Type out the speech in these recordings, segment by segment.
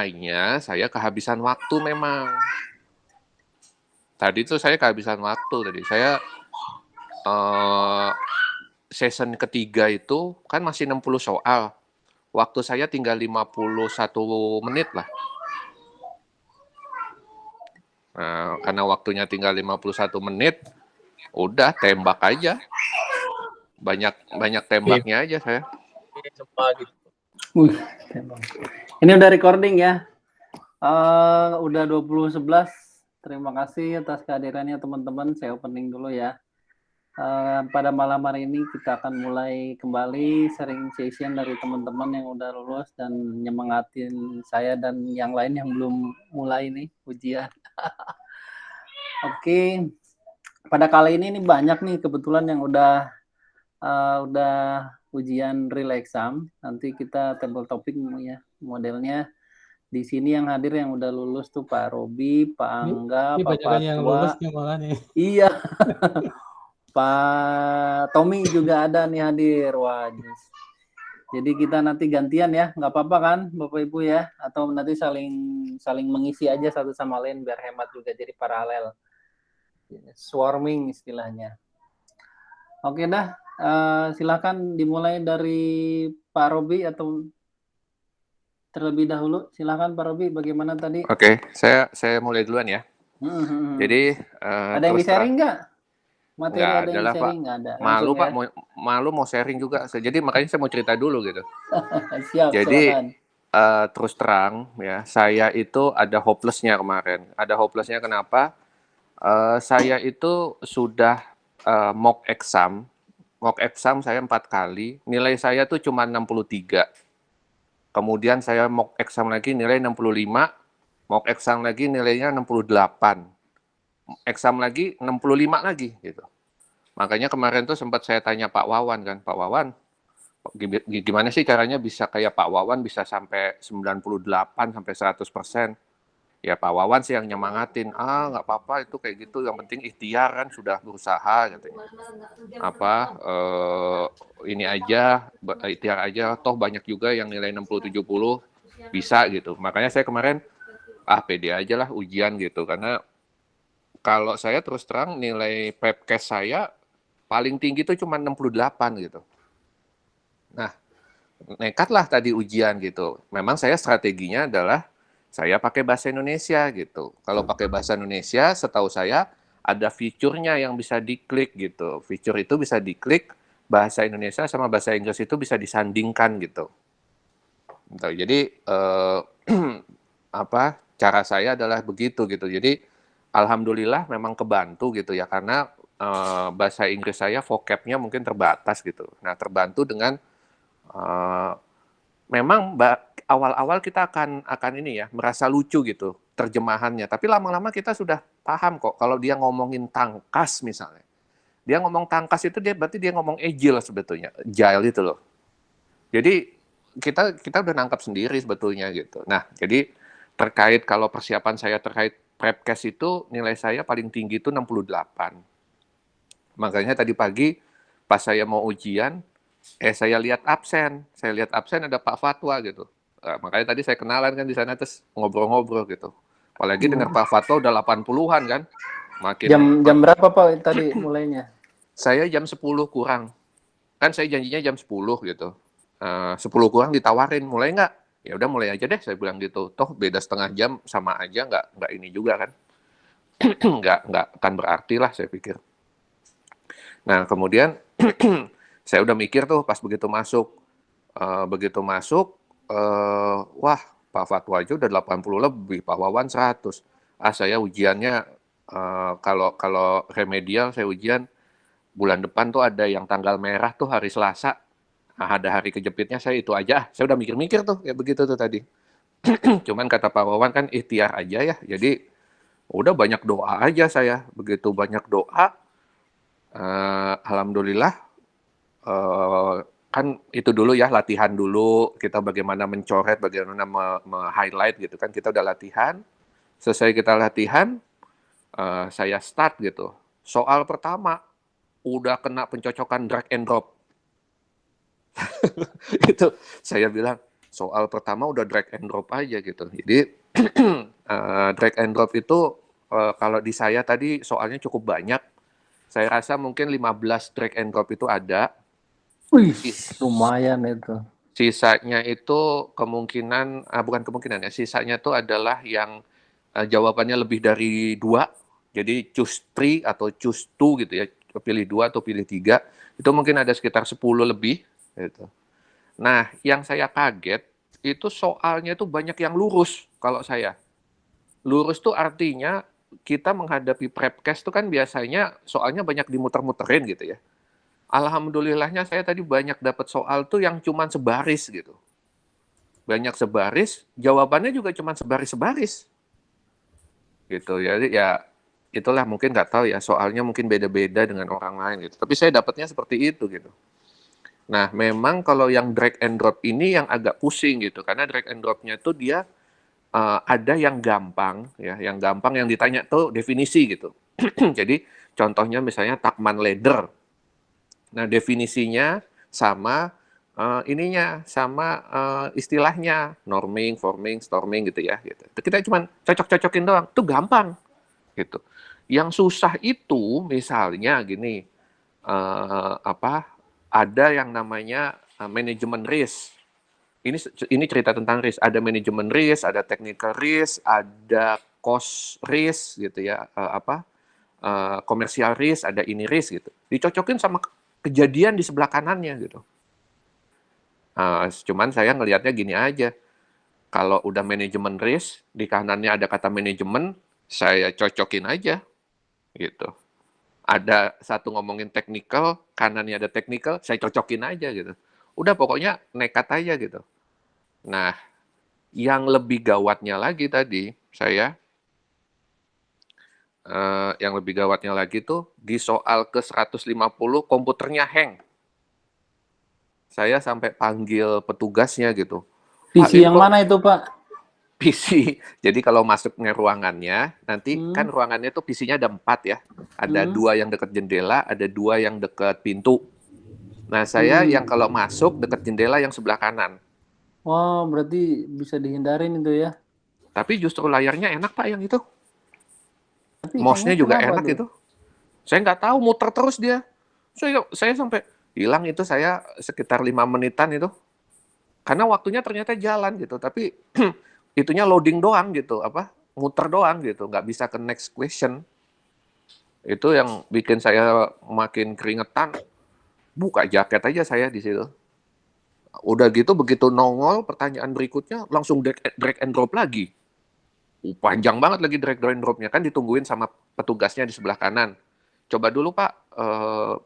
Hanya saya kehabisan waktu memang. Tadi tuh saya kehabisan waktu tadi. Saya season ketiga itu kan masih 60 soal. Waktu saya tinggal 51 menit lah. Nah, karena waktunya tinggal 51 menit, udah tembak aja. Banyak tembaknya aja saya. Gitu. Ini udah recording ya. Udah 20.11. Terima kasih atas kehadirannya teman-teman. Saya opening dulu ya. Pada malam hari ini kita akan mulai kembali sharing session dari teman-teman yang udah lulus dan nyemangatin saya dan yang lain yang belum mulai nih ujian. Oke. Pada kali ini banyak nih kebetulan yang udah ujian real exam. Nanti kita table topik ya modelnya. Di sini yang hadir yang udah lulus tuh Pak Robi, Pak Angga, ini Pak Fatwa. Yang lulus nih malah nih. Iya. Pak Tommy juga ada nih hadir. Wah, jadi kita nanti gantian ya, nggak apa-apa kan Bapak Ibu ya? Atau nanti saling mengisi aja satu sama lain biar hemat juga jadi paralel. Swarming istilahnya. Oke dah, silakan dimulai dari Pak Robi atau terlebih dahulu. Silakan Pak Robi, bagaimana tadi? Oke, saya mulai duluan ya. Jadi ada yang di-sharing nggak? Materi nggak ada yang di-sharing nggak ada? Malu ya? Pak, malu mau sharing juga. Jadi makanya saya mau cerita dulu gitu. Siap. Jadi silakan. Terus terang ya, saya itu ada hopelessnya kemarin. Ada hopelessnya kenapa? Saya itu sudah mock exam saya 4 kali. Nilai saya tuh cuma 63. Kemudian saya mock exam lagi nilai 65, mock exam lagi nilainya 68. Exam lagi 65 lagi gitu. Makanya kemarin tuh sempat saya tanya Pak Wawan kan, Pak Wawan, gimana sih caranya bisa kayak Pak Wawan bisa sampai 98 sampai 100%? Ya Pak Wawan sih yang nyemangatin, nggak apa-apa itu kayak gitu, yang penting ikhtiar kan sudah berusaha katanya. Ini aja, ikhtiar aja, toh banyak juga yang nilai 60-70 bisa gitu. Makanya saya kemarin pede aja lah ujian gitu, karena kalau saya terus terang nilai PEPCAS saya paling tinggi itu cuma 68 gitu. Nah, nekatlah tadi ujian gitu. Memang saya strateginya adalah saya pakai bahasa Indonesia gitu. Kalau pakai bahasa Indonesia, setahu saya ada fiturnya yang bisa diklik gitu. Fitur itu bisa diklik, bahasa Indonesia sama bahasa Inggris itu bisa disandingkan gitu. Jadi cara saya adalah begitu gitu. Jadi alhamdulillah memang kebantu gitu ya, karena bahasa Inggris saya vocabnya mungkin terbatas gitu. Nah, terbantu dengan memang awal-awal kita akan ini ya, merasa lucu gitu terjemahannya. Tapi lama-lama kita sudah paham kok kalau dia ngomongin tangkas misalnya. Dia ngomong tangkas itu berarti dia ngomong agile sebetulnya, agile itu loh. Jadi kita udah nangkap sendiri sebetulnya gitu. Nah, jadi terkait kalau persiapan saya terkait prepcast itu nilai saya paling tinggi itu 68. Makanya tadi pagi pas saya mau ujian, saya lihat absen ada Pak Fatwa gitu. Makanya tadi saya kenalan kan di sana terus ngobrol-ngobrol gitu. Apalagi dengar Pak Fatwa udah 80-an kan. Jam berapa Pak tadi mulainya? Saya jam 10 kurang. Kan saya janjinya jam 10 gitu. 10 kurang ditawarin, mulai nggak? Ya udah mulai aja deh, saya bilang gitu. Toh beda setengah jam sama aja, nggak ini juga kan. nggak akan berarti lah saya pikir. Nah kemudian saya udah mikir tuh pas begitu masuk, wah Pak Fatwa aja udah 80 lebih, Pak Wawan 100. Saya ujiannya kalau remedial saya ujian bulan depan tuh ada yang tanggal merah tuh hari Selasa. Ada hari kejepitnya saya itu aja. Saya udah mikir-mikir tuh kayak begitu tuh tadi. Cuman kata Pak Wawan kan ikhtiar aja ya. Jadi udah banyak doa aja saya. Begitu banyak doa, alhamdulillah kan itu dulu ya, latihan dulu, kita bagaimana mencoret, bagaimana highlight gitu kan, kita udah latihan, selesai kita latihan, saya start gitu, soal pertama, udah kena pencocokan drag and drop, itu saya bilang, soal pertama udah drag and drop aja gitu. Jadi drag and drop itu kalau di saya tadi soalnya cukup banyak. Saya rasa mungkin 15 drag and drop itu ada. Wih, Sis- lumayan itu. Sisanya itu kemungkinan, bukan kemungkinan ya, sisanya itu adalah yang jawabannya lebih dari 2. Jadi choose 3 atau choose 2 gitu ya. Pilih 2 atau pilih 3. Itu mungkin ada sekitar 10 lebih. Gitu. Nah, yang saya kaget, itu soalnya itu banyak yang lurus kalau saya. Lurus tuh artinya kita menghadapi prepcast itu kan biasanya soalnya banyak dimuter-muterin gitu ya. Alhamdulillahnya saya tadi banyak dapat soal tuh yang cuman sebaris gitu. Banyak sebaris, jawabannya juga cuman sebaris-sebaris. Gitu. Jadi ya itulah mungkin nggak tahu ya, soalnya mungkin beda-beda dengan orang lain gitu. Tapi saya dapatnya seperti itu gitu. Nah, memang kalau yang drag and drop ini yang agak pusing gitu, karena drag and dropnya tuh dia ada yang gampang ya, yang gampang yang ditanya tuh definisi gitu. Jadi contohnya misalnya Tuckman ladder. Nah, definisinya sama ininya sama istilahnya norming, forming, storming gitu ya gitu. Kita cuma cocok-cocokin doang. Itu gampang gitu. Yang susah itu misalnya gini apa ada yang namanya manajemen risk. Ini cerita tentang risk. Ada manajemen risk, ada technical risk, ada cost risk gitu ya, komersial risk, ada ini risk gitu. Dicocokin sama kejadian di sebelah kanannya gitu. Cuman saya ngelihatnya gini aja. Kalau udah manajemen risk, di kanannya ada kata manajemen, saya cocokin aja gitu. Ada satu ngomongin technical, kanannya ada technical, saya cocokin aja gitu. Udah pokoknya nekat aja gitu. Nah, yang lebih gawatnya lagi tadi, yang lebih gawatnya lagi tuh di soal ke 150 komputernya hang. Saya sampai panggil petugasnya gitu. Pak, PC ini yang kok mana itu, Pak? PC. Jadi kalau masuknya ruangannya, nanti kan ruangannya tuh PC-nya ada 4 ya. Ada 2 yang dekat jendela, ada 2 yang dekat pintu. Nah, saya yang kalau masuk dekat jendela yang sebelah kanan. Wah, berarti bisa dihindarin itu ya. Tapi justru layarnya enak Pak yang itu. Tapi Mouse-nya hangnya juga kenapa enak tuh? itu. Saya nggak tahu, muter terus dia. Saya sampai hilang itu saya sekitar 5 menitan itu. Karena waktunya ternyata jalan gitu, tapi itunya loading doang gitu, muter doang gitu, nggak bisa ke next question. Itu yang bikin saya makin keringetan. Buka jaket aja saya di situ. Udah gitu begitu nongol pertanyaan berikutnya langsung drag and drop lagi. Panjang banget lagi drag and dropnya kan ditungguin sama petugasnya di sebelah kanan. Coba dulu Pak,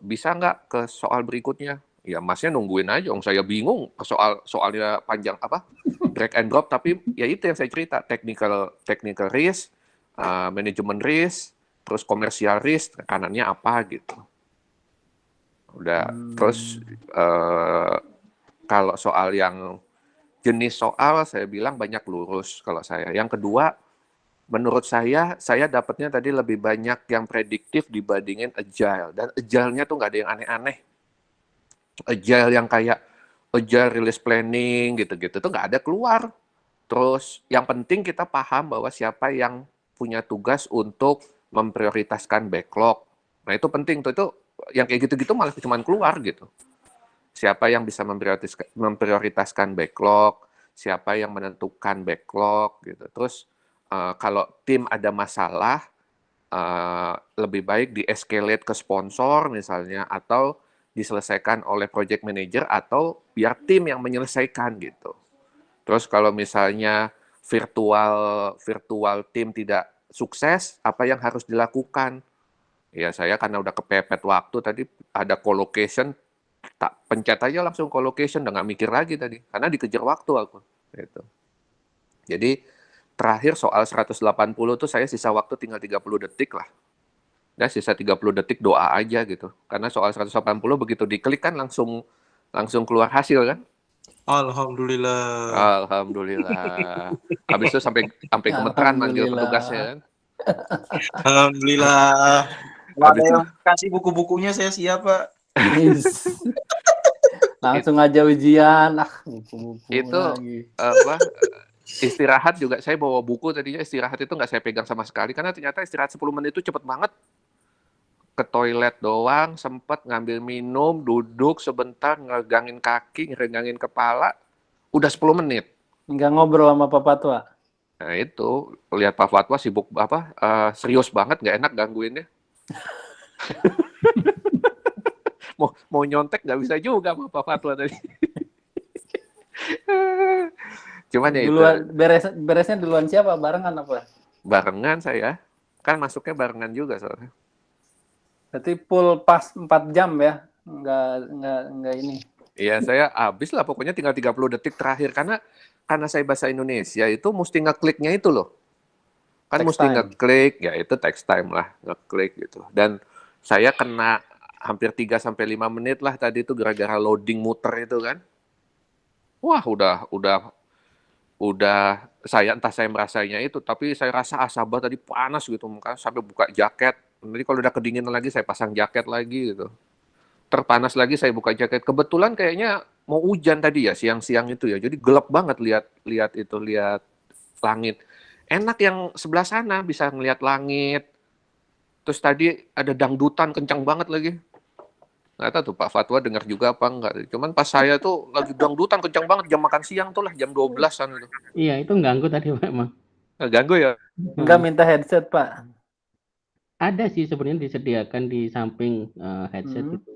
bisa nggak ke soal berikutnya? Ya Masnya nungguin aja, saya bingung soalnya panjang drag and drop, tapi ya itu yang saya cerita, technical risk, manajemen risk, terus komersial risk, kanannya apa gitu. Udah, terus kalau soal yang jenis soal saya bilang banyak lurus kalau saya. Yang kedua, menurut saya dapatnya tadi lebih banyak yang prediktif dibandingin agile. Dan agile-nya tuh nggak ada yang aneh-aneh. Agile yang kayak agile release planning gitu-gitu tuh nggak ada keluar. Terus yang penting kita paham bahwa siapa yang punya tugas untuk memprioritaskan backlog. Nah itu penting tuh, itu yang kayak gitu-gitu malah cuma keluar gitu. Siapa yang bisa memprioritaskan backlog, siapa yang menentukan backlog gitu. Terus kalau tim ada masalah, lebih baik di-escalate ke sponsor misalnya, atau diselesaikan oleh project manager, atau biar tim yang menyelesaikan gitu. Terus kalau misalnya virtual tim tidak sukses, apa yang harus dilakukan? Ya saya karena udah kepepet waktu tadi, ada colocation, tak pencet aja langsung colocation, udah nggak mikir lagi tadi, karena dikejar waktu aku. Gitu. Jadi terakhir soal 180 tuh saya sisa waktu tinggal 30 detik lah. Dan sisa 30 detik doa aja gitu. Karena soal 180 begitu diklik kan langsung keluar hasil kan. Alhamdulillah. Alhamdulillah. Habis itu sampai gemeteran manggil Alhamdulillah. petugasnya kan. Alhamdulillah. Kalau ada Habis itu yang kasih buku-bukunya saya siap, Pak. Yes. Langsung aja ujian. Buku-buku Itu lagi. apa? Istirahat juga saya bawa buku tadinya, istirahat itu nggak saya pegang sama sekali karena ternyata istirahat 10 menit itu cepet banget. Ke toilet doang, sempet ngambil minum, duduk sebentar, ngegangin kaki, ngegangin kepala, udah 10 menit. Nggak ngobrol sama Papa tua. Nah itu, lihat Pak Fatwa sibuk serius banget, nggak enak gangguinnya. mau nyontek nggak bisa juga sama Pak Fatwa tadi. Cuman ya itu, Duluan beresnya duluan siapa? Barengan apa? barengan saya. Kan masuknya barengan juga soalnya. Berarti full pas 4 jam ya? Nggak ini. Iya, saya habis lah pokoknya tinggal 30 detik terakhir. Karena saya bahasa Indonesia itu mesti ngekliknya itu loh. Kan Text mesti time. ngeklik, ya itu text time lah, ngeklik gitu. Dan saya kena hampir 3-5 menit lah tadi itu gara-gara loading muter itu kan. Wah, udah entah saya merasanya itu, tapi saya rasa asabah tadi panas gitu, makanya sampai buka jaket. Nanti kalau udah kedinginan lagi saya pasang jaket lagi gitu. Terpanas lagi saya buka jaket. Kebetulan kayaknya mau hujan tadi ya siang-siang itu ya. Jadi gelap banget lihat langit. Enak yang sebelah sana bisa ngelihat langit. Terus tadi ada dangdutan kencang banget lagi. Nggak tahu tuh Pak Fatwa dengar juga apa enggak. Cuman pas saya tuh lagi dangdutan kencang banget jam makan siang tuh lah jam 12-an itu. Iya, itu ganggu tadi Pak emang. Nggak ganggu ya? Nggak minta headset, Pak. Ada sih sebenarnya disediakan di samping headset Hmm. itu.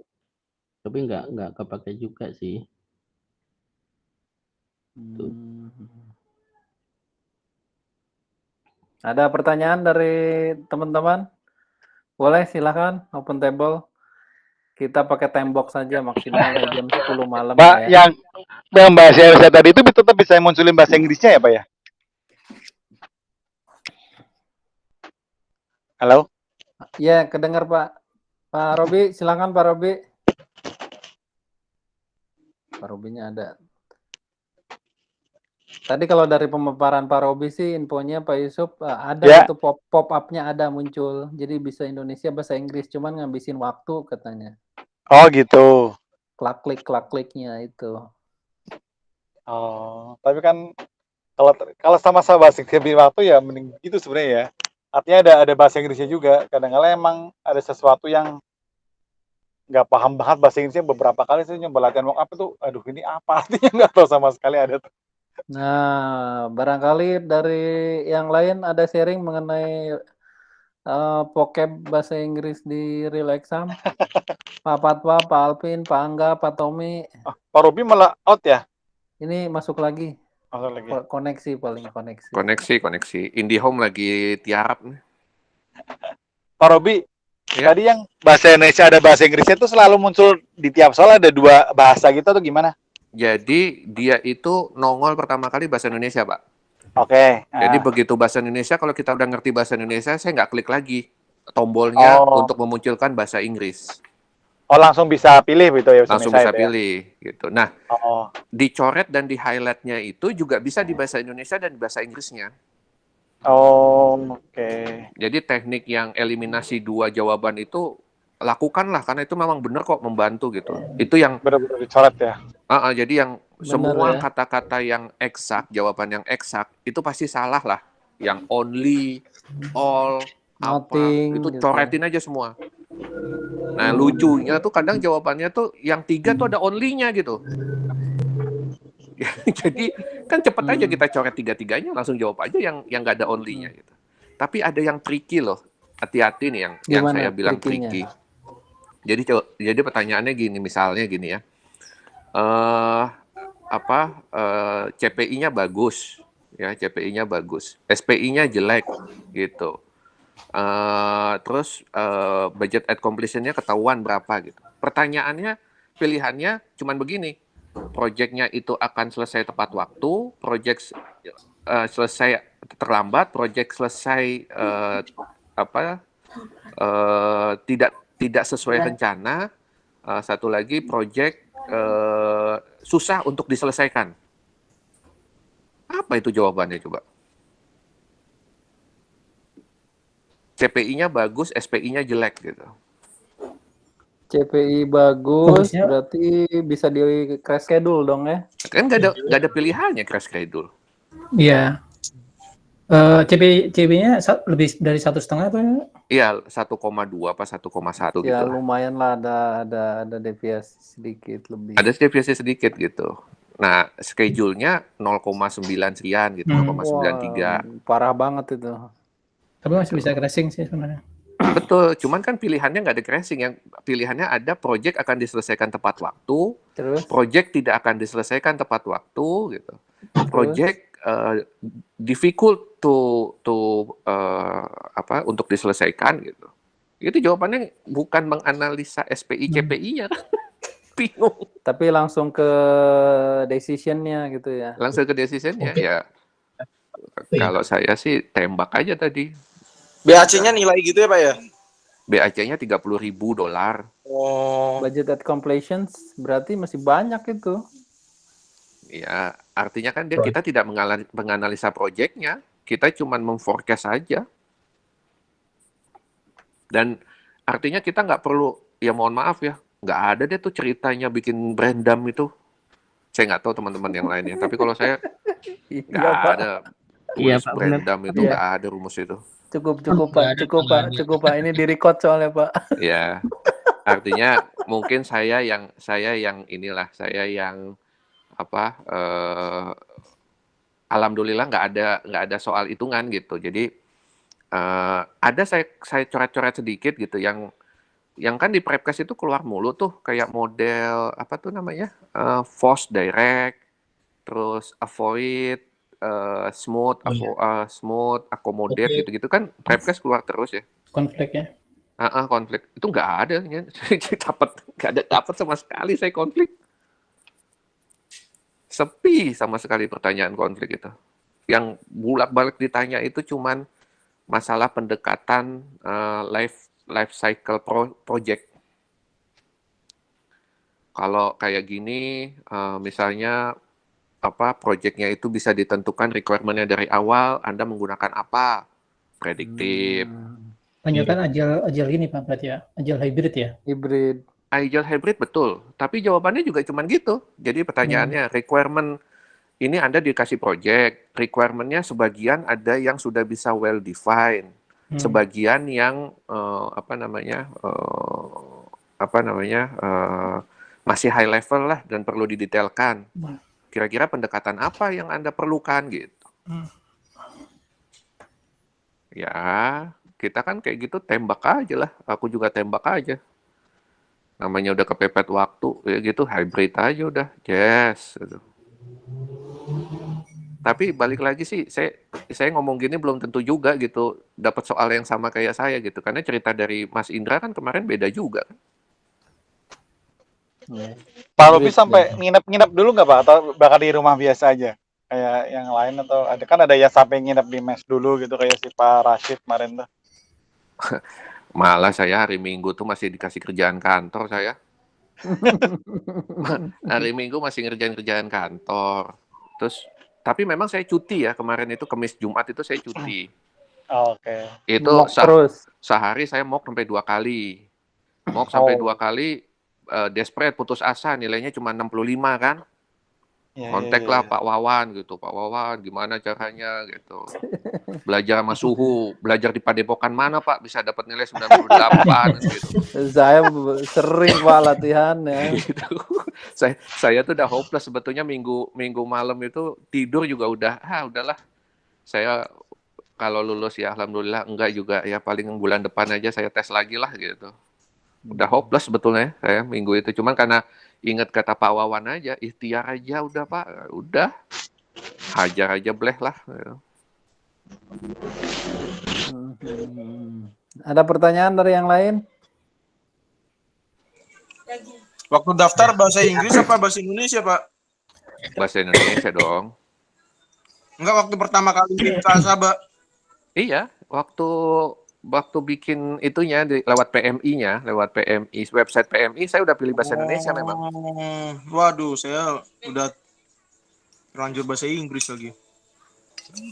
Tapi nggak kepake juga sih. Tuh. Ada pertanyaan dari teman-teman? Boleh, silakan open table. Kita pakai tembok saja maksimal jam 10 malam Pak, ya. yang bahasa Indonesia tadi itu tetap bisa munculin bahasa Inggrisnya ya, Pak ya? Halo? Ya, kedengar Pak. Pak Robi, silakan Pak Robi. Pak Robinya ada. Tadi kalau dari pemaparan Pak Robi sih infonya Pak Yusuf ada Ya. itu pop up-nya ada muncul. Jadi bisa Indonesia bahasa Inggris cuman ngabisin waktu katanya. Oh gitu. Klak-kliknya itu. Oh, tapi kan kalau sama-sama bahasa Inggris lebih waktu ya mending gitu sebenarnya ya. Artinya ada bahasa Inggrisnya juga. Kadang-kadang emang ada sesuatu yang nggak paham banget bahasa Inggrisnya beberapa kali saya nyoba latihan mock up itu, aduh ini apa artinya nggak tahu sama sekali ada tuh. Nah, barangkali dari yang lain ada sharing mengenai vocab bahasa Inggris di Real Exam. Pak Patwa, Pak Alvin, Pak Angga, Pak Tommy. Pak Robi malah out ya? Ini masuk lagi. Masuk lagi. Koneksi paling koneksi. Koneksi. IndiHome lagi tiarap nih. Pak Robi, Ya. tadi yang bahasa Indonesia ada bahasa Inggrisnya itu selalu muncul di tiap soal ada 2 bahasa gitu atau gimana? Jadi dia itu nongol pertama kali bahasa Indonesia, Pak. Oke. Jadi begitu bahasa Indonesia, kalau kita udah ngerti bahasa Indonesia, saya nggak klik lagi tombolnya untuk memunculkan bahasa Inggris. Oh, langsung bisa pilih gitu ya? Langsung bisa pilih gitu. Nah, Oh. dicoret dan di highlightnya itu juga bisa di bahasa Indonesia dan di bahasa Inggrisnya. Oh, oke. Jadi teknik yang eliminasi 2 jawaban itu lakukanlah karena itu memang benar kok membantu gitu. Itu yang Benar-benar dicoret ya? jadi yang Benar semua ya. kata-kata yang eksak, jawaban yang eksak itu pasti salah lah. Yang only, all, Nothing, apa, itu gitu. coretin aja semua. Nah, lucunya tuh kadang jawabannya tuh yang 3 tuh ada only-nya gitu. Jadi kan cepet aja kita coret 3-3-nya langsung jawab aja yang nggak ada only-nya gitu. Tapi ada yang tricky loh. Hati-hati nih yang Gimana saya bilang tricky-nya? tricky. Jadi pertanyaannya gini, misalnya gini ya. CPI-nya bagus, ya CPI-nya bagus, SPI-nya jelek, gitu. Terus budget at completion-nya ketahuan berapa gitu. Pertanyaannya, pilihannya cuman begini, proyeknya itu akan selesai tepat waktu, proyek selesai terlambat, proyek selesai tidak sesuai rencana, satu lagi proyek susah untuk diselesaikan. Apa itu jawabannya coba? CPI-nya bagus, SPI-nya jelek gitu. CPI bagus, Bagusnya. berarti bisa di crash schedule dong ya. Kan nggak ada pilihannya crash schedule. Iya. CPI-nya lebih dari 1,5 atau Iya, 1,2 apa 1,1 Ya gitu lah. lumayan lah ada deviasi sedikit lebih. Ada deviasi sedikit gitu. Nah, schedule-nya 0,9 sekian gitu, 0,93. Wah, parah banget itu. tapi masih bisa crashing sih sebenarnya. Betul, cuman kan pilihannya nggak ada crashing. Yang pilihannya ada project akan diselesaikan tepat waktu, Terus project tidak akan diselesaikan tepat waktu gitu. terus Project difficult untuk diselesaikan gitu. Itu jawabannya bukan menganalisa SPI KPI-nya. Bingung. tapi langsung ke decision-nya gitu ya. Langsung ke decision-nya ya. Kalau saya sih tembak aja tadi. BAC-nya nilai gitu ya Pak ya? BAC-nya $30.000. Oh, Budget at completions berarti masih banyak itu. Ya, artinya kan kita tidak menganalisa proyeknya, kita cuma memforecast saja. Dan artinya kita nggak perlu, ya mohon maaf ya, nggak ada deh tuh ceritanya bikin brandam itu. Saya nggak tahu teman-teman yang lainnya, tapi kalau saya nggak Iya, Pak. ada Iya, tulis Pak, benar. brandam itu, Iya. nggak ada rumus itu. Cukup Nggak ada polanya. Cukup Pak. Ini di-record soalnya Pak. Ya, artinya mungkin saya yang alhamdulillah nggak ada soal hitungan gitu. Jadi ada saya coret-coret sedikit gitu yang kan di Prepcast itu keluar mulu tuh kayak model apa tuh namanya force direct, terus avoid, smooth, accommodate Oke. gitu-gitu kan Prepcast keluar terus ya. Konflik ya. Konflik itu nggak ada, nggak dapat sama sekali saya konflik. Sepi sama sekali pertanyaan konflik itu. Yang bulak-balik ditanya itu cuman masalah pendekatan life cycle project. Kalau kayak gini, misalnya projectnya itu bisa ditentukan requirement-nya dari awal, Anda menggunakan apa? Prediktif. Banyak kan agile ini Pak berarti ya. Agile hybrid ya. Hybrid. Agile hybrid betul, tapi jawabannya juga cuman gitu. Jadi pertanyaannya, requirement ini Anda dikasih project, requirement-nya sebagian ada yang sudah bisa well defined, sebagian yang masih high level lah dan perlu didetailkan. Kira-kira pendekatan apa yang Anda perlukan gitu? Ya, kita kan kayak gitu tembak aja lah. Aku juga tembak aja. Namanya udah kepepet waktu, ya gitu hybrid aja udah, yes. Gitu. Tapi balik lagi sih, saya ngomong gini belum tentu juga gitu dapat soal yang sama kayak saya gitu, karena cerita dari Mas Indra kan kemarin beda juga. Pak Lupi sampai nginep-nginep dulu nggak Pak? Atau bakal di rumah biasa aja? Kayak yang lain atau ada yang sampai nginep di mes dulu gitu kayak si Pak Rashid kemarin tuh. Malah saya hari Minggu tuh masih dikasih kerjaan kantor saya. Hari Minggu masih ngerjain kerjaan kantor. Terus, tapi memang saya cuti ya, kemarin itu Kamis Jumat itu saya cuti. Oke. Itu terus. Sehari saya mock sampai 2 kali. Mock sampai 2 kali, desperate, putus asa, nilainya cuma 65 kan. Kontak lah Pak Wawan gitu, Pak Wawan gimana caranya gitu. Belajar sama suhu, belajar di Padepokan mana Pak bisa dapat nilai 98 gitu. Saya sering Pak latihan ya. Gitu. Saya tuh udah hopeless sebetulnya minggu malam itu tidur juga udahlah. Saya kalau lulus ya alhamdulillah, enggak juga ya paling bulan depan aja saya tes lagi lah gitu. Udah hopeless sebetulnya saya minggu itu, cuman karena ingat kata Pak Wawan aja, ikhtiar aja udah Pak, udah hajar aja bleh lah. Ada pertanyaan dari yang lain? Waktu daftar bahasa Inggris apa bahasa Indonesia Pak? Bahasa Indonesia dong. Enggak, waktu pertama kali ke Asaba. Iya, waktu bikin itunya lewat PMI-nya, lewat PMI, website PMI, saya udah pilih bahasa Indonesia memang. Waduh, saya udah terlanjur bahasa Inggris lagi.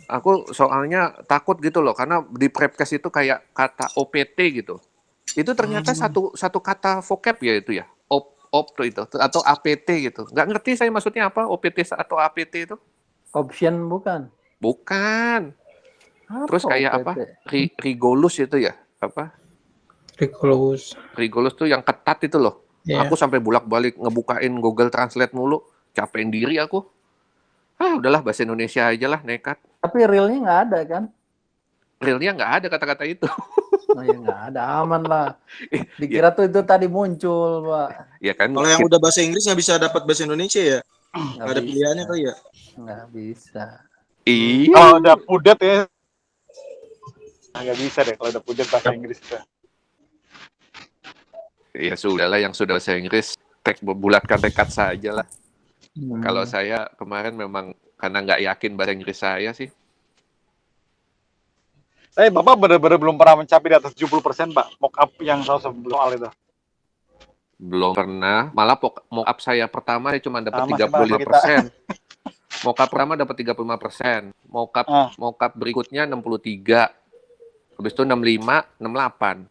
Aku soalnya takut gitu loh, karena di Prepcast itu kayak kata OPT gitu. Itu ternyata satu kata vocab ya itu ya. Op tuh itu atau APT gitu. Nggak ngerti saya maksudnya apa OPT atau APT itu. Option bukan. Bukan. Terus Apa kayak OPT? apa? Rigolus itu ya? Apa? Rigolous. Rigolus tuh yang ketat itu loh. Ya. Aku sampai bolak-balik ngebukain Google Translate mulu. Capein diri aku. Udahlah bahasa Indonesia aja lah, nekat. Tapi realnya nggak ada kan? Realnya nggak ada kata-kata itu. Oh ya nggak ada, aman lah. Dikira tuh itu tadi muncul, Pak. Ya kan? Kalau yang udah bahasa Inggris nggak bisa dapat bahasa Indonesia ya? Nggak Nggak ada bisa. pilihannya kali ya? Nggak bisa. Iya. Kalau udah pudet ya nggak bisa deh kalau udah pudet bahasa Inggris itu. Ya sudahlah yang sudah bahasa Inggris bulatkan tekad saja lah. Kalau saya kemarin memang karena nggak yakin bahasa Inggris saya sih. Bapak benar-benar belum pernah mencapai di atas 70% Pak, mock-up yang soal itu. Belum pernah. Malah mock-up saya pertama saya cuma dapat Sama sih, Pak, 35%. Mock-up pertama dapat 35%. Mock-up berikutnya 63. Habis itu 65, 68.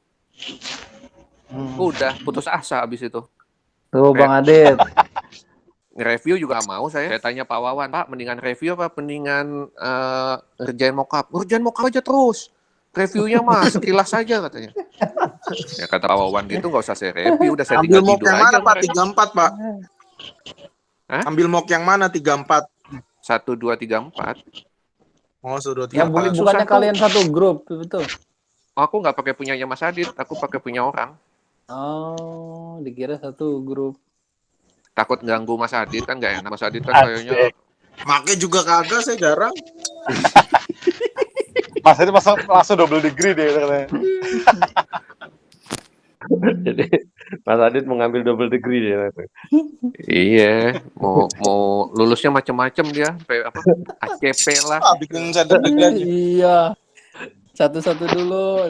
Udah putus asa habis itu. Tuh Bang Adit. Nge-review juga nggak mau saya. Saya tanya Pak Wawan, Pak, mendingan review apa mendingan ngerjain mock-up? Ngerjain mock-up aja terus. Reviewnya mah sekilas saja katanya. Ya kata Pak Wawan gitu nggak usah saya review, udah saya Ambil tinggal mock tidur yang aja. mana Pak? kemarin. 34 Pak. Hah? Ambil mock yang mana 34? 1, 2, 3, 4. Oh, sudah Yang 34. bukannya Susah kalian satu grup, betul? Aku nggak pakai punyanya Mas Adit, aku pakai punya orang. Oh, dikira satu grup. Takut ganggu Mas Adit kan nggak enak. Mas Adit kan kayaknya Make juga kagak, saya jarang. Mas itu langsung double degree deh katanya. Jadi Mas Adit mengambil double degree dia. iya, mau lulusnya macam-macam dia, sampai apa ACP lah. Bikin center degree aja. Iya. Satu-satu dulu.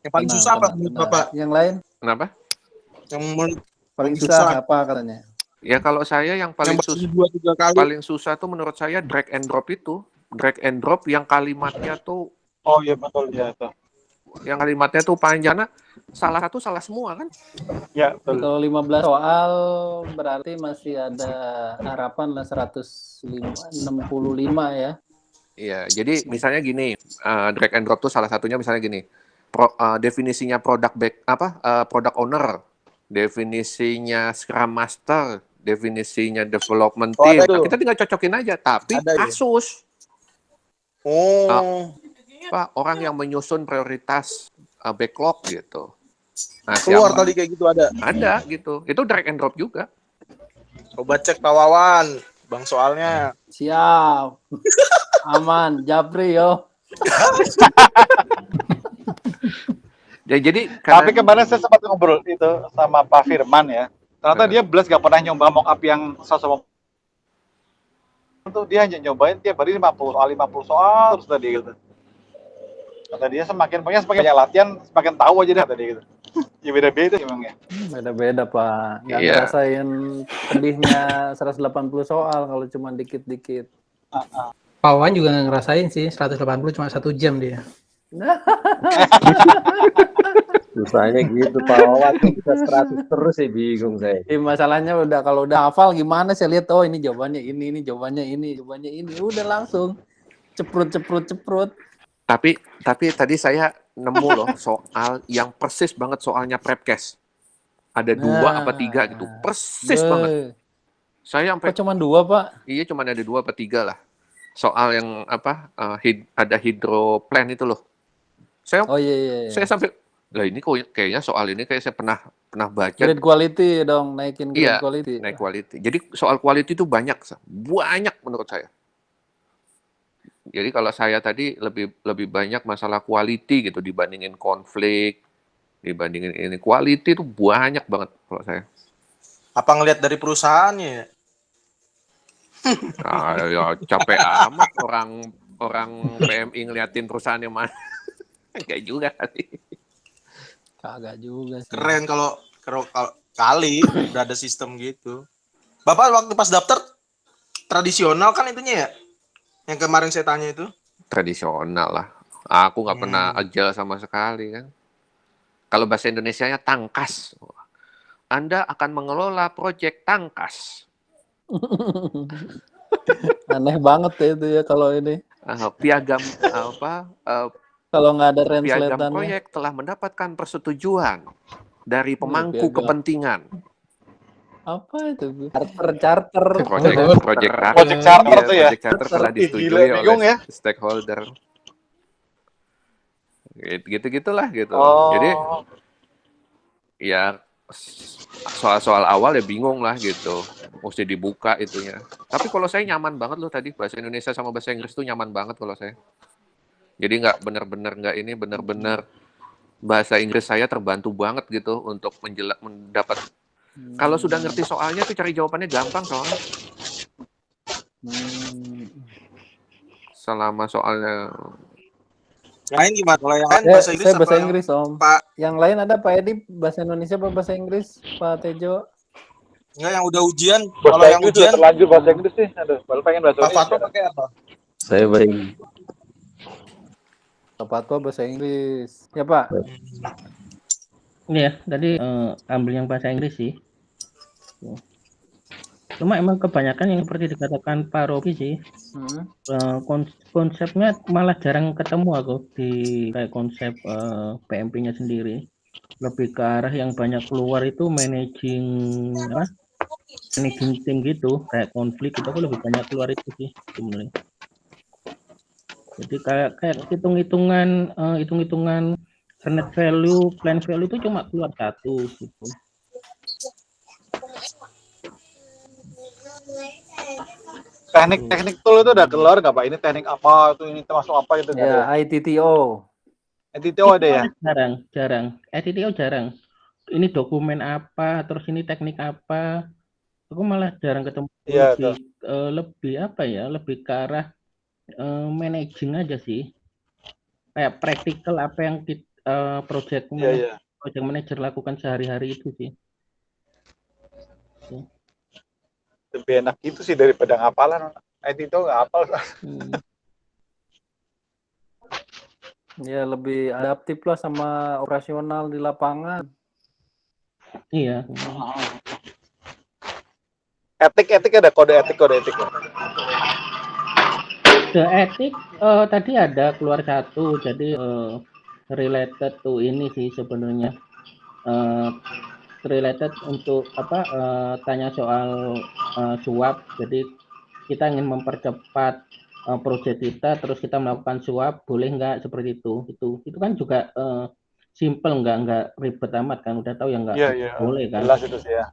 Yang paling susah apa menurut Bapak? Yang lain Kenapa? Yang menurut paling susah. susah apa katanya? Ya kalau saya yang paling yang susah 2-3 kali. paling susah tuh menurut saya drag and drop itu. Drag and drop yang kalimatnya tuh Oh iya betul ya itu. panjang. Nah, salah satu salah semua kan? Ya betul. Kalau 15 soal berarti masih ada harapan lah 165 ya. Iya, jadi misalnya gini, drag and drop tuh salah satunya misalnya gini. Definisinya product owner, definisinya Scrum Master, definisinya development Oh, team. ada tuh. Nah, kita tinggal cocokin aja, tapi Ada ya? kasus. Oh, Pak, orang yang menyusun prioritas backlog gitu. Nah, keluar siapa? tadi kayak gitu ada. Ada gitu. Itu drag and drop juga. Coba cek Pak Wawan, Bang soalnya. Siap. Aman, Japri yo. Ya, jadi Tapi kemarin saya sempat ngobrol itu sama Pak Firman ya. Ternyata dia belas gak pernah nyoba mock-up yang sosok itu dia hanya nyobain tiap hari 50 soal terus tadi gitu. Kata dia semakin banyak latihan semakin tahu aja deh tadi gitu. Ya beda-beda emang ya. Beda-beda, Pak. Nggak Iya. ngerasain pedihnya 180 soal kalau cuma dikit-dikit. Pak Wawan juga nggak ngerasain sih 180 cuma 1 jam dia. Susahnya gitu Pak Wawan tuh bisa 100 terus ya bingung saya. Masalahnya kalau udah hafal gimana saya lihat oh ini jawabannya ini jawabannya ini udah langsung ceprut. tapi tadi saya nemu loh soal yang persis banget soalnya Prepcast. Ada 2 apa 3 gitu. Persis banget. Saya sampai Kok cuma 2, Pak? iya cuma ada 2 apa 3 lah. Soal yang ada hidroplan itu loh. Saya Oh iya. saya sampai lah ini kok kayaknya soal ini kayak saya pernah baca. Grade quality dong, naikin grade Iya, quality. naik quality. Jadi soal quality itu banyak menurut saya. Jadi kalau saya tadi lebih banyak masalah quality gitu dibandingin konflik, dibandingin ini quality itu banyak banget kalau saya. Apa ngelihat dari perusahaannya ya? Ya capek amat orang PMI ngeliatin perusahaannya mana. Kayak juga kali. Kagak juga sih. Keren kalau kali udah ada sistem gitu. Bapak waktu pas daftar tradisional kan itunya ya? Yang kemarin saya tanya itu. Tradisional lah. Aku nggak pernah agile sama sekali kan. Kalau bahasa Indonesianya tangkas. Anda akan mengelola proyek tangkas. Aneh banget ya itu ya kalau ini. Piagam apa? Kalau nggak ada Piagam translatannya. proyek telah mendapatkan persetujuan dari pemangku piagam. kepentingan. Apa itu? Charter. Proyek Project charter tuh ya. Project charter telah Ih, disetujui gila, bingung oleh ya. stakeholder. Gitu-gitulah gitu. Oh. Jadi ya soal-soal awal ya bingung lah gitu. Mesti dibuka itunya. Tapi kalau saya nyaman banget loh tadi bahasa Indonesia sama bahasa Inggris tuh nyaman banget kalau saya. Jadi nggak benar-benar bahasa Inggris saya terbantu banget gitu untuk mendapat. Kalau sudah ngerti soalnya tuh cari jawabannya gampang soalnya. Selama soalnya. Lain gimana? Kalau yang lain Ya, bahasa Inggris saya bahasa apa Inggris Om. Pak? Yang lain ada Pak Edi bahasa Indonesia apa bahasa Inggris Pak Tejo? Enggak, yang udah ujian. Bahasa Kalau yang Inggris ujian, udah terlanjur bahasa Inggris sih. Aduh, baru pengen bahasa Pak Fatwa Indonesia. pakai apa? Saya baik. Pak Fatwa bahasa Inggris. Ya Pak. Iya, tadi ambil yang bahasa Inggris sih. Cuma emang kebanyakan yang seperti dikatakan Pak Robi sih, konsepnya malah jarang ketemu aku di kayak konsep PMP-nya sendiri. Lebih ke arah yang banyak keluar itu managing tim gitu, kayak konflik itu aku lebih banyak keluar itu sih sebenarnya. Jadi kayak hitung-hitungan net value, plan value itu cuma keluar satu gitu. Teknik tool itu udah keluar nggak Pak? Ini teknik apa? Itu ini termasuk apa gitu? Ya, ITTO. ITTO ada ya? Jarang. ITTO jarang. Ini dokumen apa, terus ini teknik apa. Aku malah jarang ketemu. Iya, lebih apa ya? Lebih ke arah managing aja sih. Kayak praktikal apa yang project manager lakukan sehari-hari itu sih. Lebih enak itu sih daripada ngapalan. ITTO nggak hafal. Ya lebih adaptif lah sama operasional di lapangan. Iya. Etik ada kode etik. The etik tadi ada keluar satu, jadi related to ini sih sebenarnya. Related untuk tanya soal suap. Jadi kita ingin mempercepat proyek kita, terus kita melakukan suap, boleh nggak seperti itu? Itu kan juga simple, nggak ribet amat kan, udah tahu ya nggak boleh kan? Jelas itu sih ya.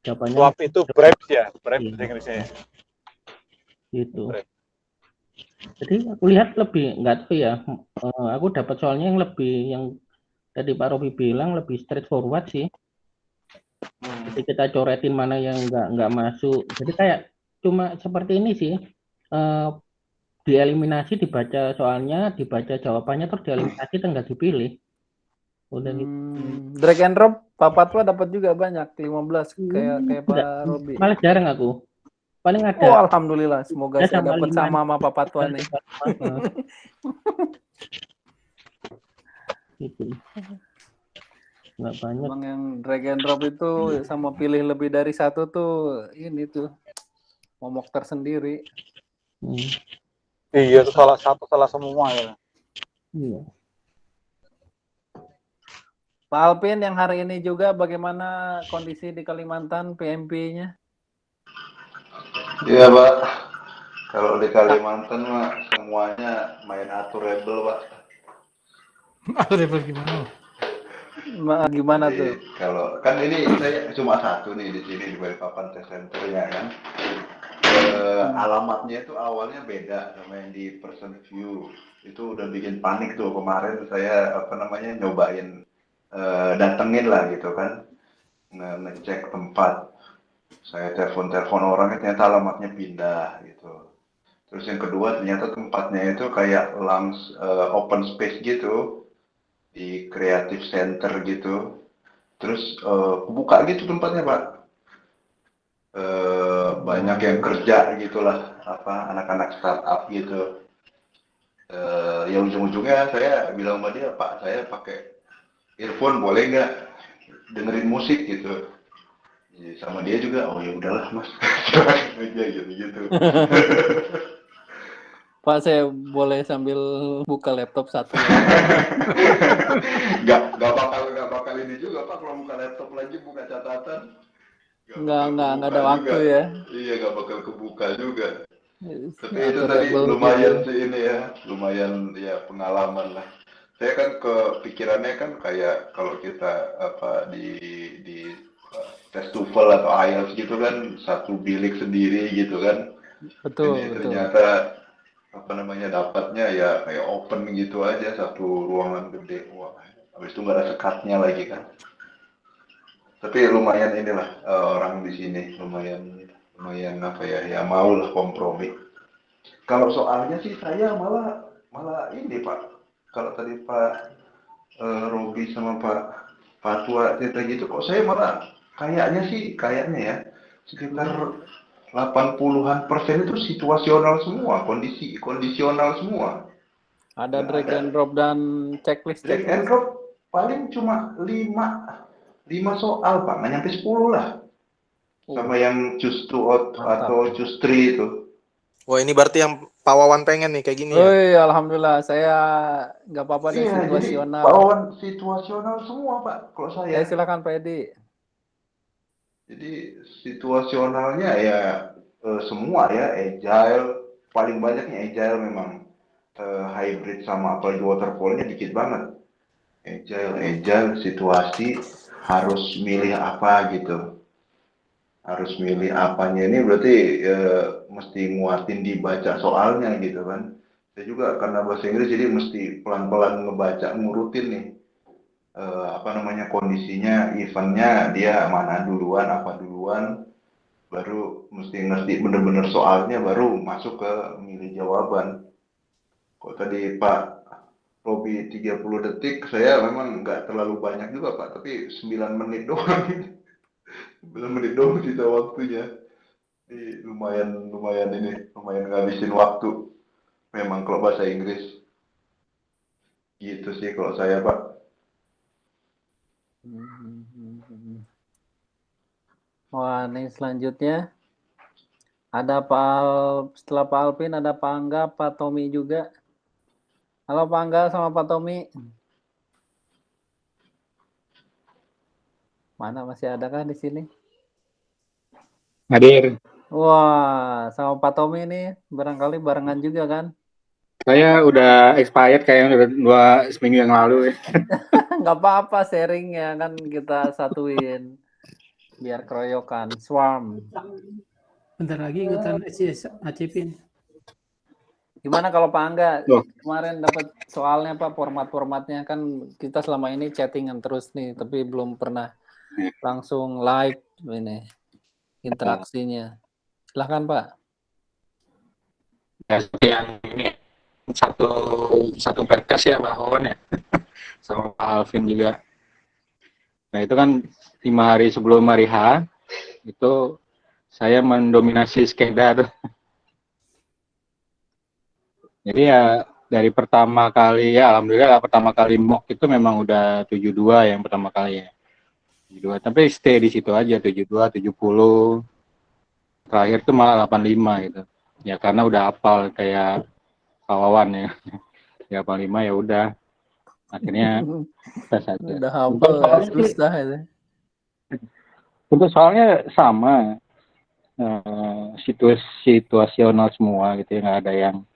Jawabannya Suap itu bribes ya, bribes iya. Inggrisnya. Gitu. Jadi aku lihat lebih nggak tahu ya. Aku dapat soalnya yang tadi Pak Robi bilang lebih straightforward sih. Jadi kita coretin mana yang nggak masuk. Jadi kayak cuma seperti ini sih. Dieliminasi, dibaca soalnya, dibaca jawabannya, terus dieliminasi, tinggal dipilih. Udah gitu. Drag and drop Pak Fatwa dapat juga banyak 15 kayak Pak Robi. Malah jarang aku. Paling ada. Oh, alhamdulillah, semoga Ya, saya sama dapat 5. sama Pak Fatwa nih. Gitu. Nggak banyak. Emang yang drag and drop itu sama pilih lebih dari satu tuh ini tuh momok tersendiri. Iya, itu salah satu, salah semua ya. Iya. Pak Alpin yang hari ini juga bagaimana kondisi di Kalimantan PMP-nya? Iya Pak, kalau di Kalimantan mah semuanya main aturable Pak. Aturable gimana? Gimana Jadi, tuh? kalau kan ini saya cuma satu nih di sini di Balikpapan test centernya kan. Alamatnya itu awalnya beda sama yang di person view. Itu udah bikin panik tuh kemarin saya nyobain datengin lah gitu kan, ngecek tempat. Saya telepon orangnya, ternyata alamatnya pindah gitu. Terus yang kedua ternyata tempatnya itu kayak open space gitu di creative center gitu. Terus buka gitu tempatnya Pak. Banyak yang kerja gitulah, anak-anak startup gitu. Ya ujung-ujungnya saya bilang sama dia, Pak, saya pakai earphone boleh nggak dengerin musik gitu. Ya, sama dia juga, oh ya udahlah Mas, aja gitu-gitu. Pak, saya boleh sambil buka laptop satu lagi. Nggak bakal ini juga Pak, kalau buka laptop lagi buka catatan. Nggak ada Kebuka waktu juga. ya. Iya, nggak bakal kebuka juga. Tapi itu tadi Aturable lumayan gitu. sih ini ya, lumayan ya pengalaman lah. Saya kan kepikirannya kan kayak kalau kita apa di festival atau IELTS gitu kan satu bilik sendiri gitu kan. Ini Betul. ternyata apa namanya dapatnya ya kayak open gitu aja satu ruangan gede. Wah, habis itu nggak ada sekatnya lagi kan. Tapi lumayan inilah orang di sini lumayan apa ya mau lah kompromi. Kalau soalnya sih saya malah ini Pak. Kalau tadi Pak Robi sama Pak Tua cerita gitu kok saya malah kayaknya ya sekitar 80-an% itu situasional semua, kondisional semua. Ada Nggak drag ada and drop dan checklist. drag and drop paling cuma 5 soal Pak, nggak nyampe 10 lah. Sama yang choose to atau choose 3 itu. Wah, ini berarti yang Pak Wawan pengen nih kayak gini ya. Woi, alhamdulillah saya nggak apa-apa deh Iya, jadi situasional. Pak Wawan situasional semua Pak, kalau saya. Silakan Pak Edi. Jadi situasionalnya ya semua ya, agile, paling banyaknya agile memang. Hybrid sama apalagi waterfallnya dikit banget. Agile, situasi, harus milih apa gitu. Harus milih apanya ini berarti mesti nguatin dibaca soalnya gitu kan. Saya juga karena bahasa Inggris jadi mesti pelan-pelan ngebaca, ngurutin nih. Apa namanya kondisinya, eventnya dia mana duluan, apa duluan, baru mesti ngerti bener-bener soalnya, baru masuk ke milih jawaban. Kok tadi Pak Robi 30 detik, saya memang nggak terlalu banyak juga Pak, tapi 9 menit doang. 9 menit doang sisa waktunya. Jadi lumayan ngabisin waktu. Memang kalau bahasa Inggris. Gitu sih kalau saya Pak. Wah, nih selanjutnya ada setelah Pak Alvin ada Pak Angga, Pak Tommy juga. Halo Pak Angga sama Pak Tommy. Mana masih ada kah di sini? Hadir. Wah, sama Pak Tommy nih barangkali barengan juga kan? Saya udah expired kayaknya udah seminggu yang lalu. Nggak apa-apa sharingnya kan kita satuin biar keroyokan. Swarm. Bentar lagi ikutan SCS ACP. Gimana kalau Pak Angga Loh. kemarin dapat soalnya Pak, format-formatnya kan kita selama ini chattingan terus nih, tapi belum pernah langsung live ini interaksinya. Silahkan Pak. Ya, yang ini satu berkas ya Pak Wawan ya, sama Pak Alvin juga. Nah itu kan 5 hari sebelum hari H itu saya mendominasi skeda tuh. Jadi ya dari pertama kali ya alhamdulillah pertama kali mock itu memang udah 72 yang pertama kali ya. 72, tapi stay di situ aja 72, 70. Terakhir tuh malah 85 gitu. Ya karena udah hafal kayak Pak Wawan ya. Ya 85 ya udah. Akhirnya tes aja. Udah hafal susah itu. Untuk soalnya sama. Situasional semua gitu ya, nggak ada yang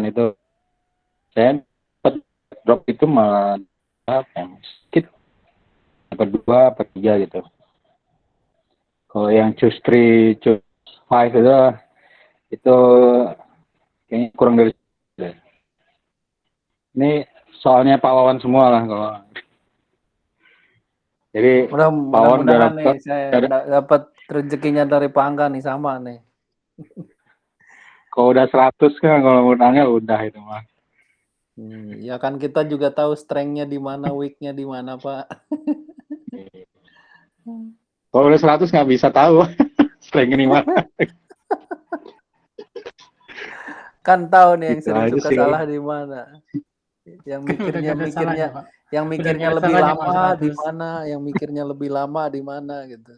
itu saya drop itu malah sedikit kedua atau 3 gitu. Kalau yang choose 3, choose 5 itu kayaknya kurang dari ini soalnya Pak Wawan semua lah kalau jadi Pak Wawan udah nih saya dapat rezekinya dari Pak Angga nih sama nih. Kalau udah 100 kan kalau menangnya udah itu mah. Ya kan kita juga tahu strength-nya di mana, weak-nya di mana, Pak. Kalau udah 100 nggak bisa tahu strength-nya di mana. Kan tahu nih yang Itu sering aja suka sih kalau salah di mana. Yang Kan udah mikirnya gak ada mikirnya salahnya, Pak. yang Udah mikirnya gak ada lebih salahnya lama kalau di 100. mana, yang mikirnya lebih lama di mana gitu.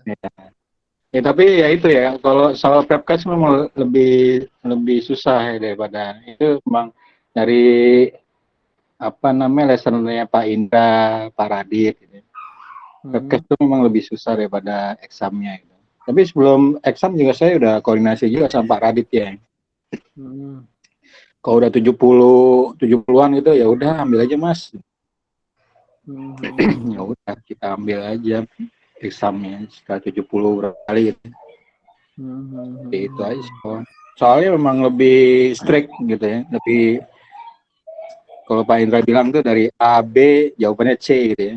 ya tapi ya itu ya kalau soal Prepcast memang lebih lebih susah ya daripada itu memang dari apa namanya lesson-nya Pak Indra, Pak Radit gitu. Prepcast itu memang lebih susah daripada examnya gitu. Tapi sebelum exam juga saya udah koordinasi juga sama Pak Radit ya. Hmm. Kalau udah 70-an gitu ya udah ambil aja Mas. Ya udah kita ambil aja examnya setelah 70 berapa kali gitu. Seperti itu aja sih. Soalnya memang lebih strict gitu ya, lebih kalau Pak Indra bilang tuh dari A, B, jawabannya C gitu ya.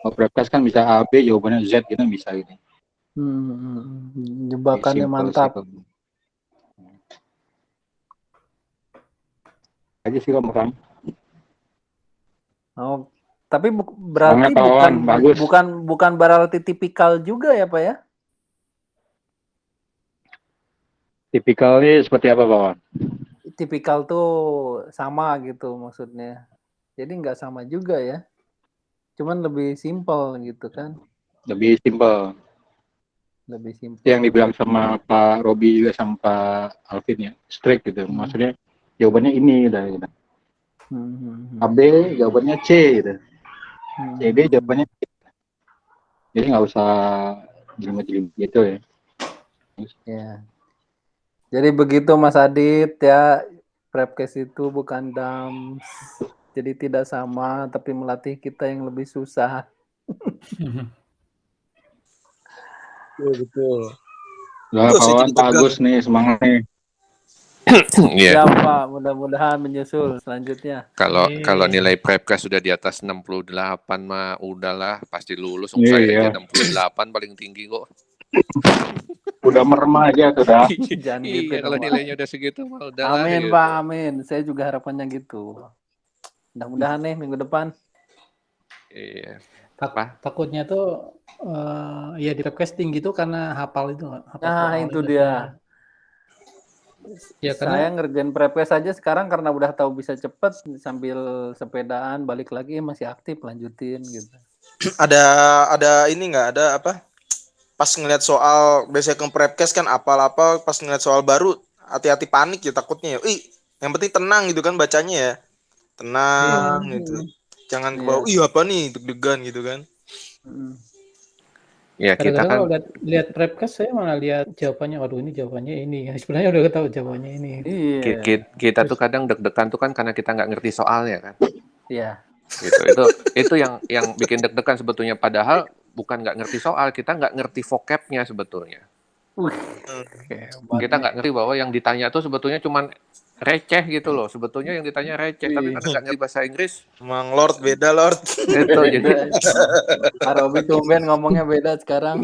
Kalau Prepcast kan bisa A, B, jawabannya Z gitu bisa gitu. Jebakannya Simple mantap. sih, aja sih Om Ram. Oh, tapi berarti Semangat, kawan. Bagus. bukan berarti tipikal juga ya, Pak ya? Tipikalnya seperti apa, Pak? Tipikal tuh sama gitu maksudnya. Jadi nggak sama juga ya. Cuman lebih simpel gitu kan. Lebih simpel. Lebih simpel. Yang dibilang sama Pak Robi juga sama Pak Alvin ya, strict gitu. Maksudnya jawabannya ini udah gitu. AB jawabannya C gitu. CD jawabannya C. Jadi nggak usah jelimet-jelimet gitu ya. Ya. Jadi begitu Mas Adit ya, Prepcast itu bukan DAMS. Jadi tidak sama, tapi melatih kita yang lebih susah. Betul. Udah kawan, bagus nih, semangat nih. Iya. Siap Pak, mudah-mudahan menyusul selanjutnya. Kalau nilai Prepcast sudah di atas 68 mah udahlah pasti lulus. Saya aja 68 paling tinggi kok. Udah merem aja tuh dah. Jangan gitu Iya, kalau dong, Pak. nilainya udah segitu mah udahlah. Amin gitu. Pak, amin. Saya juga harapannya gitu. Mudah-mudahan nih minggu depan. Iya. Takutnya tuh ya di Prepcast tinggi tuh karena hafal itu. Nah itu dia. Ya, Saya ngerjain Prepcast aja sekarang karena udah tahu bisa cepet sambil sepedaan balik lagi masih aktif lanjutin gitu. Ada ini nggak ada apa? Pas ngeliat soal biasanya ke Prepcast kan apa-apa pas ngeliat soal baru hati-hati panik ya takutnya ya. Yang penting tenang gitu kan bacanya ya. Tenang gitu. Jangan ke bawah, apa nih deg-degan gitu kan. Ya, kita kan kalau lihat Prepcast saya malah lihat jawabannya, waduh ini jawabannya ini. Sebenarnya udah tahu jawabannya ini. Iya. Kita tuh kadang deg-degan tuh kan karena kita nggak ngerti soalnya kan. Iya. Gitu. Itu yang bikin deg-degan sebetulnya. Padahal bukan nggak ngerti soal, kita nggak ngerti vocabnya sebetulnya. Kita nggak ngerti bahwa yang ditanya tuh sebetulnya cuman receh gitu loh. Sebetulnya yang ditanya receh, tapi karena nggak ngerti bahasa Inggris. Emang Lord beda Lord. Itu jadi. Pak Robi tumben ngomongnya beda sekarang.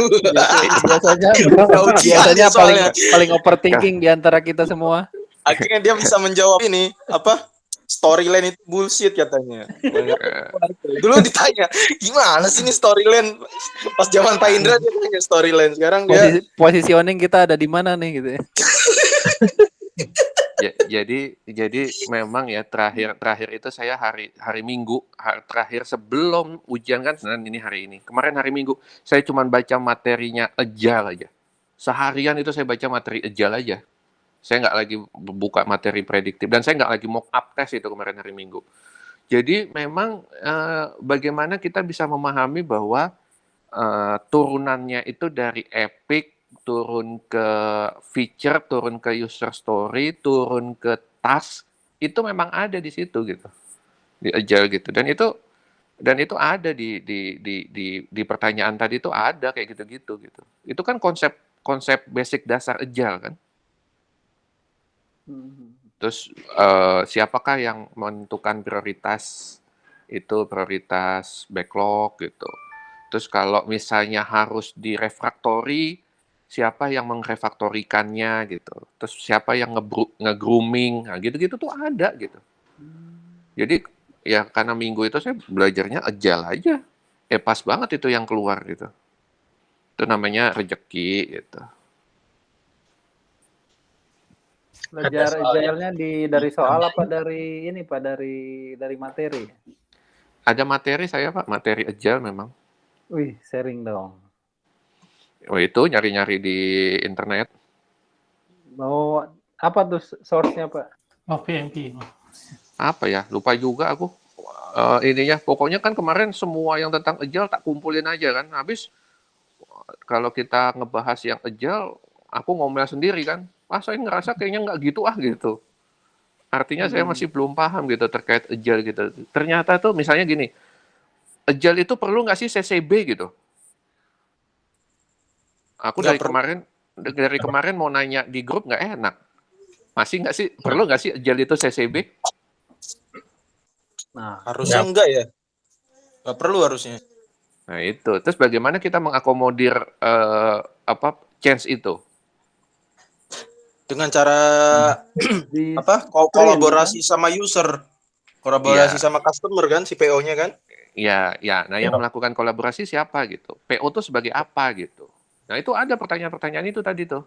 Biasanya paling overthinking di antara kita semua. Akhirnya dia bisa menjawab ini apa? Storyline itu bullshit katanya. Dulu ditanya, gimana sih ini storyline? Pas zaman Pak Indra dia tanya storyline. Sekarang dia positioning kita ada di mana nih gitu ya. Jadi memang ya terakhir itu saya hari Minggu terakhir sebelum ujian kan sebenarnya ini hari ini. Kemarin hari Minggu saya cuma baca materinya ejal aja. Seharian itu saya baca materi ejal aja. Saya nggak lagi buka materi prediktif dan saya nggak lagi mock up test itu kemarin hari Minggu. Jadi memang bagaimana kita bisa memahami bahwa turunannya itu dari epic turun ke feature, turun ke user story, turun ke task, itu memang ada di situ gitu, di agile gitu. Dan itu ada di pertanyaan tadi itu ada kayak gitu. Itu kan konsep basic dasar agile kan. Terus siapakah yang menentukan prioritas itu prioritas backlog gitu. Terus kalau misalnya harus direfraktori, siapa yang mengrefaktorikannya gitu. Terus siapa yang nge-grooming, nah gitu-gitu tuh ada gitu. Jadi ya karena minggu itu saya belajarnya agile aja. Pas banget itu yang keluar gitu. Itu namanya rezeki gitu. Belajar soal ya. agile-nya dari soal apa dari ini Pak, dari materi? Ada materi saya Pak, materi agile memang. Wih, sharing dong. Oh itu nyari-nyari di internet. Mau apa tuh source-nya Pak? Oh, PMP. Apa ya? Lupa juga aku. Ininya, pokoknya kan kemarin semua yang tentang agile tak kumpulin aja kan. Habis kalau kita ngebahas yang agile, aku ngomel sendiri kan. Saya ngerasa kayaknya nggak gitu gitu. Artinya saya masih belum paham gitu terkait agile gitu. Ternyata tuh misalnya gini, agile itu perlu nggak sih CCB gitu? Aku Nggak dari kemarin mau nanya di grup nggak enak. Masih nggak sih, perlu nggak sih agile itu CCB? Nah, Harusnya enggak ya? Nggak perlu harusnya. Nah itu, terus bagaimana kita mengakomodir change itu? Dengan cara di kolaborasi sama user, kolaborasi Iya. sama customer kan, si PO-nya kan. Ya. Nah yang melakukan kolaborasi siapa gitu? PO itu sebagai apa gitu? Nah itu ada pertanyaan-pertanyaan itu tadi tuh.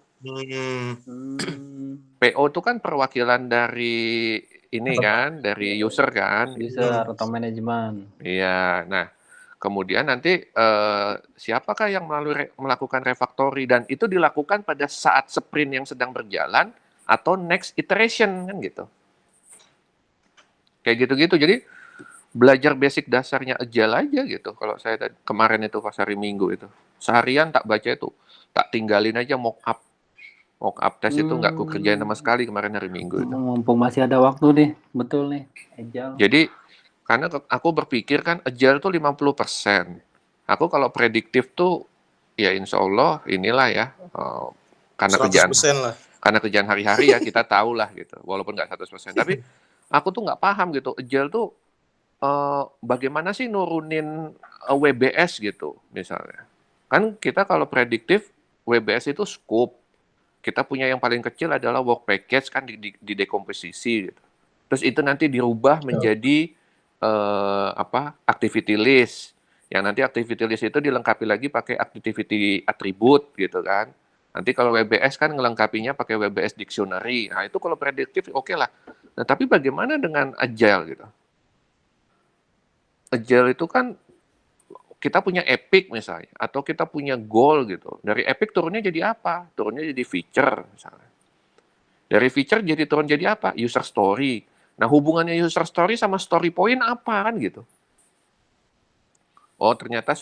PO itu kan perwakilan dari ini kan, dari user kan. user atau manajemen. Iya. Nah kemudian nanti siapakah yang melakukan refactory dan itu dilakukan pada saat sprint yang sedang berjalan atau next iteration kan gitu. Kayak gitu-gitu. Jadi belajar basic dasarnya agile aja gitu. Kalau saya kemarin itu pas hari Minggu itu. Seharian tak baca itu. Tak tinggalin aja mock up. Mock up test itu nggak aku kerjain sama sekali kemarin hari Minggu itu. Mumpung masih ada waktu nih, betul nih, agile. Jadi karena aku berpikir kan agile tuh 50%. Aku kalau prediktif tuh ya insya Allah inilah ya karena 100% lah. karena kerjaan hari-hari ya kita tahu lah gitu. Walaupun nggak 100%. Tapi aku tuh nggak paham gitu. Agile tuh bagaimana sih nurunin WBS gitu misalnya. Kan kita kalau prediktif WBS itu scope. Kita punya yang paling kecil adalah work package kan di dekomposisi gitu. Terus itu nanti dirubah menjadi activity list. Yang nanti activity list itu dilengkapi lagi pakai activity attribute gitu kan. Nanti kalau WBS kan ngelengkapinya pakai WBS dictionary. Nah, itu kalau prediktif oke lah. Nah, tapi bagaimana dengan agile gitu? Agile itu kan kita punya epic misalnya, atau kita punya goal gitu. Dari epic turunnya jadi apa? Turunnya jadi feature misalnya. Dari feature turun jadi apa? User story. Nah, hubungannya user story sama story point apa kan gitu. Oh, ternyata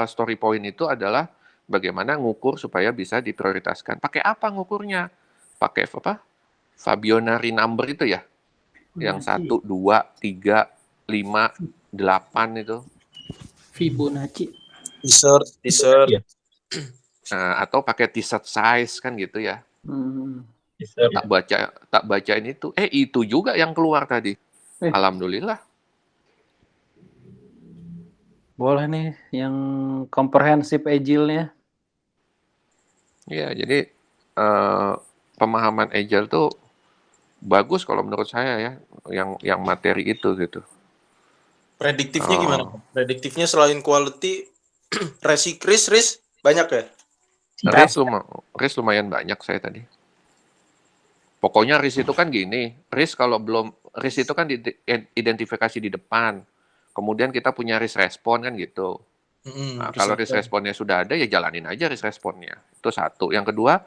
story point itu adalah bagaimana ngukur supaya bisa diprioritaskan. Pakai apa ngukurnya? Pakai apa? Fibonacci number itu ya. Yang 1, 2, 3, 5, 8 itu. Fibonacci. T-shirt. Nah, atau pakai t-shirt size kan gitu ya. Tak bacain itu. Itu juga yang keluar tadi. Alhamdulillah. Boleh nih yang comprehensive agile-nya. Ya, jadi pemahaman agile tuh bagus kalau menurut saya ya, yang materi itu gitu. Prediktifnya gimana? Prediktifnya selain quality, risk banyak ya? Risk lumayan banyak saya tadi. Pokoknya risk itu kan gini, risk itu kan identifikasi di depan. Kemudian kita punya risk respon kan gitu. Nah, kalau risk responnya sudah ada ya jalanin aja risk responnya. Itu satu. Yang kedua,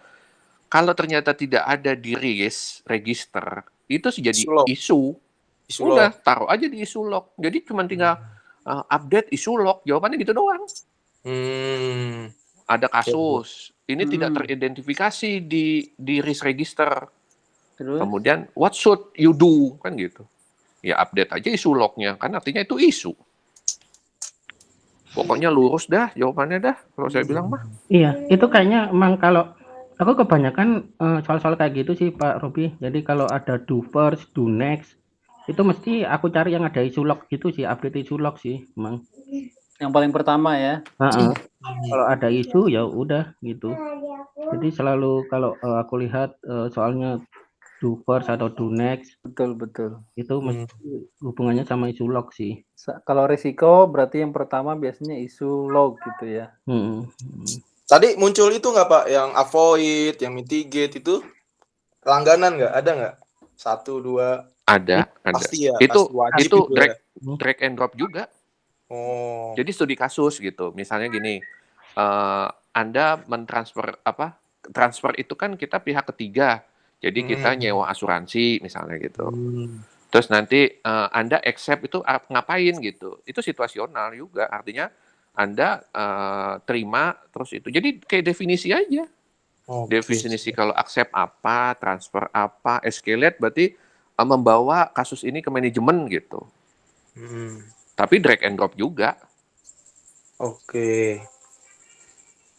kalau ternyata tidak ada di risk register, itu jadi isu. Udah taruh aja di isu log. Jadi cuma tinggal update isu log. Jawabannya gitu doang. Ada kasus. Ini tidak teridentifikasi di risk register. Terus? Kemudian what should you do kan gitu. Ya update aja isu lognya. Kan artinya itu isu. Pokoknya lurus dah jawabannya dah. Kalau saya bilang mah. Iya, itu kayaknya emang kalau aku kebanyakan soal-soal kayak gitu sih Pak Robi. Jadi kalau ada do first, do next, itu mesti aku cari yang ada isu log gitu sih, update isu log sih, emang. Yang paling pertama ya. Kalau ada isu ya udah gitu. Jadi selalu kalau aku lihat soalnya do first atau do next. Betul. Itu mesti hubungannya sama isu log sih. Kalau risiko berarti yang pertama biasanya isu log gitu ya. Tadi muncul itu nggak Pak, yang avoid, yang mitigate itu? Langganan nggak? Ada nggak? 1, 2. Ada. Pasti ya, Itu pasti wajib itu itu ya. drag and drop juga. Oh. Jadi studi kasus gitu. Misalnya gini, Anda mentransfer transfer itu kan kita pihak ketiga. Jadi kita nyewa asuransi misalnya gitu. Terus nanti Anda accept itu ngapain gitu. Itu situasional juga. Artinya Anda terima terus itu. Jadi kayak definisi aja. Definisi kalau accept apa, transfer apa, escalate berarti membawa kasus ini ke manajemen gitu. Tapi drag and drop juga. Oke.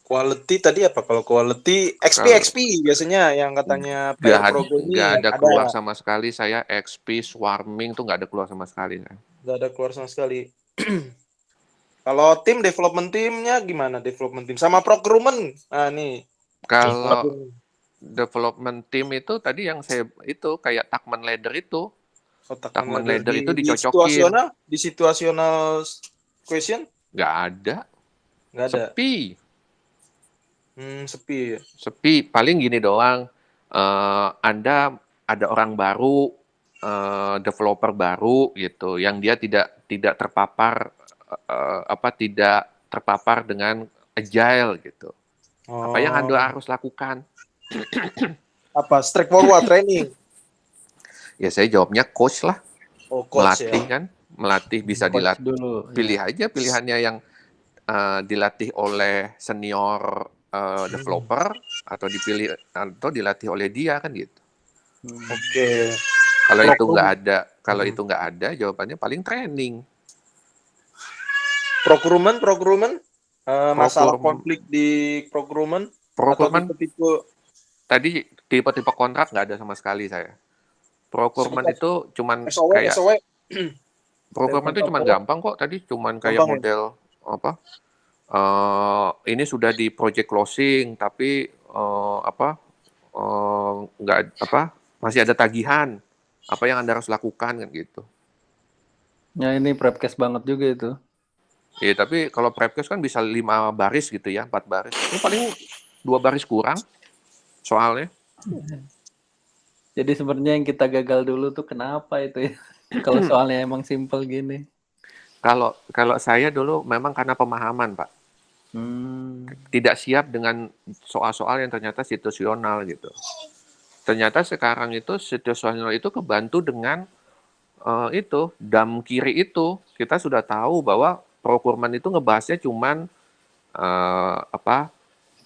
Quality tadi apa? Kalau quality XP biasanya yang katanya pair programming Nggak ada keluar sama sekali. Saya XP, swarming tuh nggak ada keluar sama sekali. Nggak ada keluar sama sekali. Kalau tim development timnya gimana? Development tim sama procurement. Nah nih. Kalau development team itu tadi yang saya itu kayak Tuckman Ladder itu. Tuckman Ladder itu dicocokin. Di situational question? Nggak ada. Nggak ada. Sepi. Sepi. Sepi. Paling gini doang. Anda ada orang baru, developer baru gitu, yang dia tidak terpapar tidak terpapar dengan agile gitu. Apa yang Anda harus lakukan? Apa? Straightforward training. Ya saya jawabnya coach lah. Coach melatih ya. Kan, melatih bisa dilatih dulu. Pilih aja pilihannya yang dilatih oleh senior developer atau dilatih oleh dia kan gitu. Oke. Kalau itu nggak ada, jawabannya paling training. Procurement masalah konflik di procurement tadi tipe-tipe kontrak nggak ada sama sekali saya. Procurement itu cuman kayak procurement itu cuman gampang kok, tadi cuman kayak model apa? Ini sudah di project closing tapi nggak masih ada tagihan. Apa yang Anda harus lakukan kan gitu. Ya ini prepcase banget juga itu. Iya, tapi kalau prepcase kan bisa 5 baris gitu ya, 4 baris. Ini paling 2 baris kurang soalnya. Jadi sebenarnya yang kita gagal dulu tuh kenapa itu ya? Kalau soalnya emang simple gini. Kalau saya dulu memang karena pemahaman, Pak. Tidak siap dengan soal-soal yang ternyata situasional gitu. Ternyata sekarang itu situasional itu kebantu dengan itu dam kiri itu. Kita sudah tahu bahwa procurement itu ngebahasnya cuman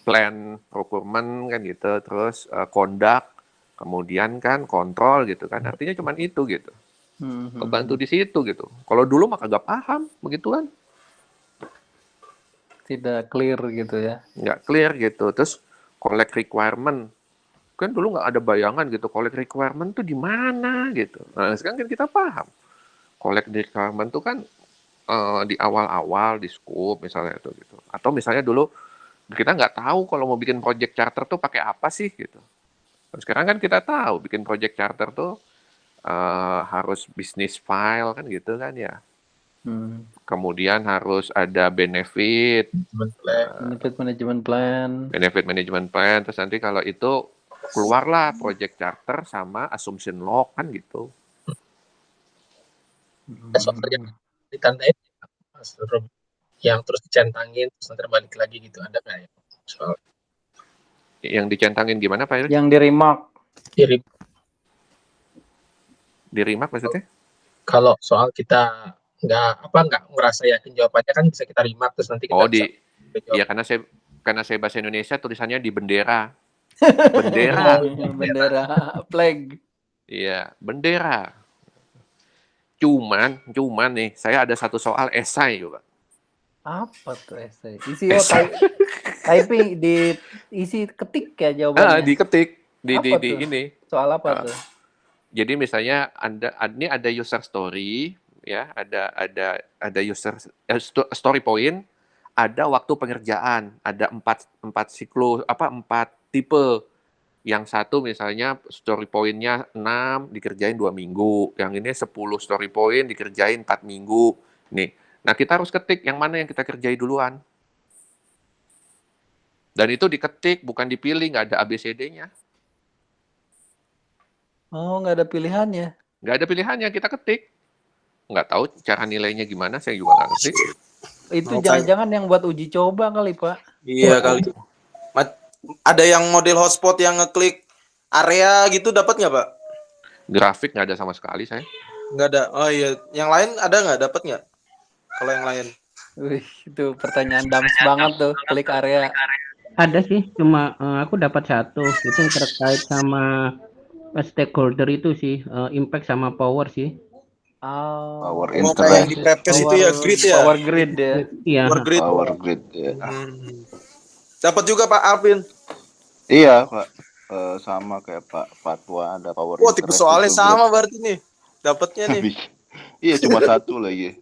plan procurement kan gitu, terus conduct, kemudian kan kontrol gitu kan, artinya cuman itu gitu. Kebantu di situ gitu. Kalau dulu mah kagak paham begituan. Tidak clear gitu ya. Nggak clear gitu. Terus collect requirement. Kan dulu nggak ada bayangan gitu, collect requirement tuh di mana gitu. Nah, sekarang kan kita paham. Collect requirement tuh kan di awal-awal, di scope misalnya itu gitu. Atau misalnya dulu kita nggak tahu kalau mau bikin project charter tuh pakai apa sih gitu. Sekarang kan kita tahu bikin project charter tuh harus business file kan gitu kan ya. Kemudian harus ada benefit management plan. Benefit management plan. Terus nanti kalau itu keluarlah project charter sama assumption log kan gitu. Software ditandain yang terus dicentangin terus nanti balik lagi gitu, ada nggak ya soal yang dicentangin gimana Pak? Yang di remark maksudnya? Kalau soal kita nggak merasa yakin jawabannya kan bisa kita remark terus nanti kita iya karena saya bahasa Indonesia tulisannya di bendera flag. Iya, bendera. Cuman nih, saya ada satu soal esai juga. Apa tuh esai? Typing isi ketik ya jawabannya. Diketik di ini. Soal apa tuh? Jadi misalnya ini ada user story, ya, ada user story point, ada waktu pengerjaan, ada 4 siklus 4 tipe. Yang satu misalnya story point-nya 6 dikerjain 2 minggu, yang ini 10 story point dikerjain 4 minggu. Nih, nah kita harus ketik yang mana yang kita kerjai duluan. Dan itu diketik, bukan dipilih, nggak ada ABCD-nya. Oh, nggak ada pilihannya. Nggak ada pilihannya, kita ketik. Nggak tahu cara nilainya gimana, saya juga nggak ngerti. Itu Mau jangan-jangan yang buat uji coba kali, Pak. Iya kali. Ada yang model hotspot yang ngeklik area gitu dapat nggak, Pak? Grafik nggak ada sama sekali saya. Nggak ada. Oh iya, yang lain ada nggak? Dapat nggak? Kalau yang lain? Wih, itu pertanyaan dams banget tuh, klik area. Ada sih, cuma aku dapat satu. Itu yang terkait sama stakeholder itu sih, impact sama power sih. Oh, Power Mau kayak yang di interest, Prepcast itu ya, grid ya. Power grid ya. Iya. Power grid. power grid ya. Dapat juga Pak Alvin. Iya Pak. Sama kayak Pak Fatwa ada power Wah, tipe interest soalnya itu, sama berarti nih. Dapatnya nih. Iya cuma satu lagi.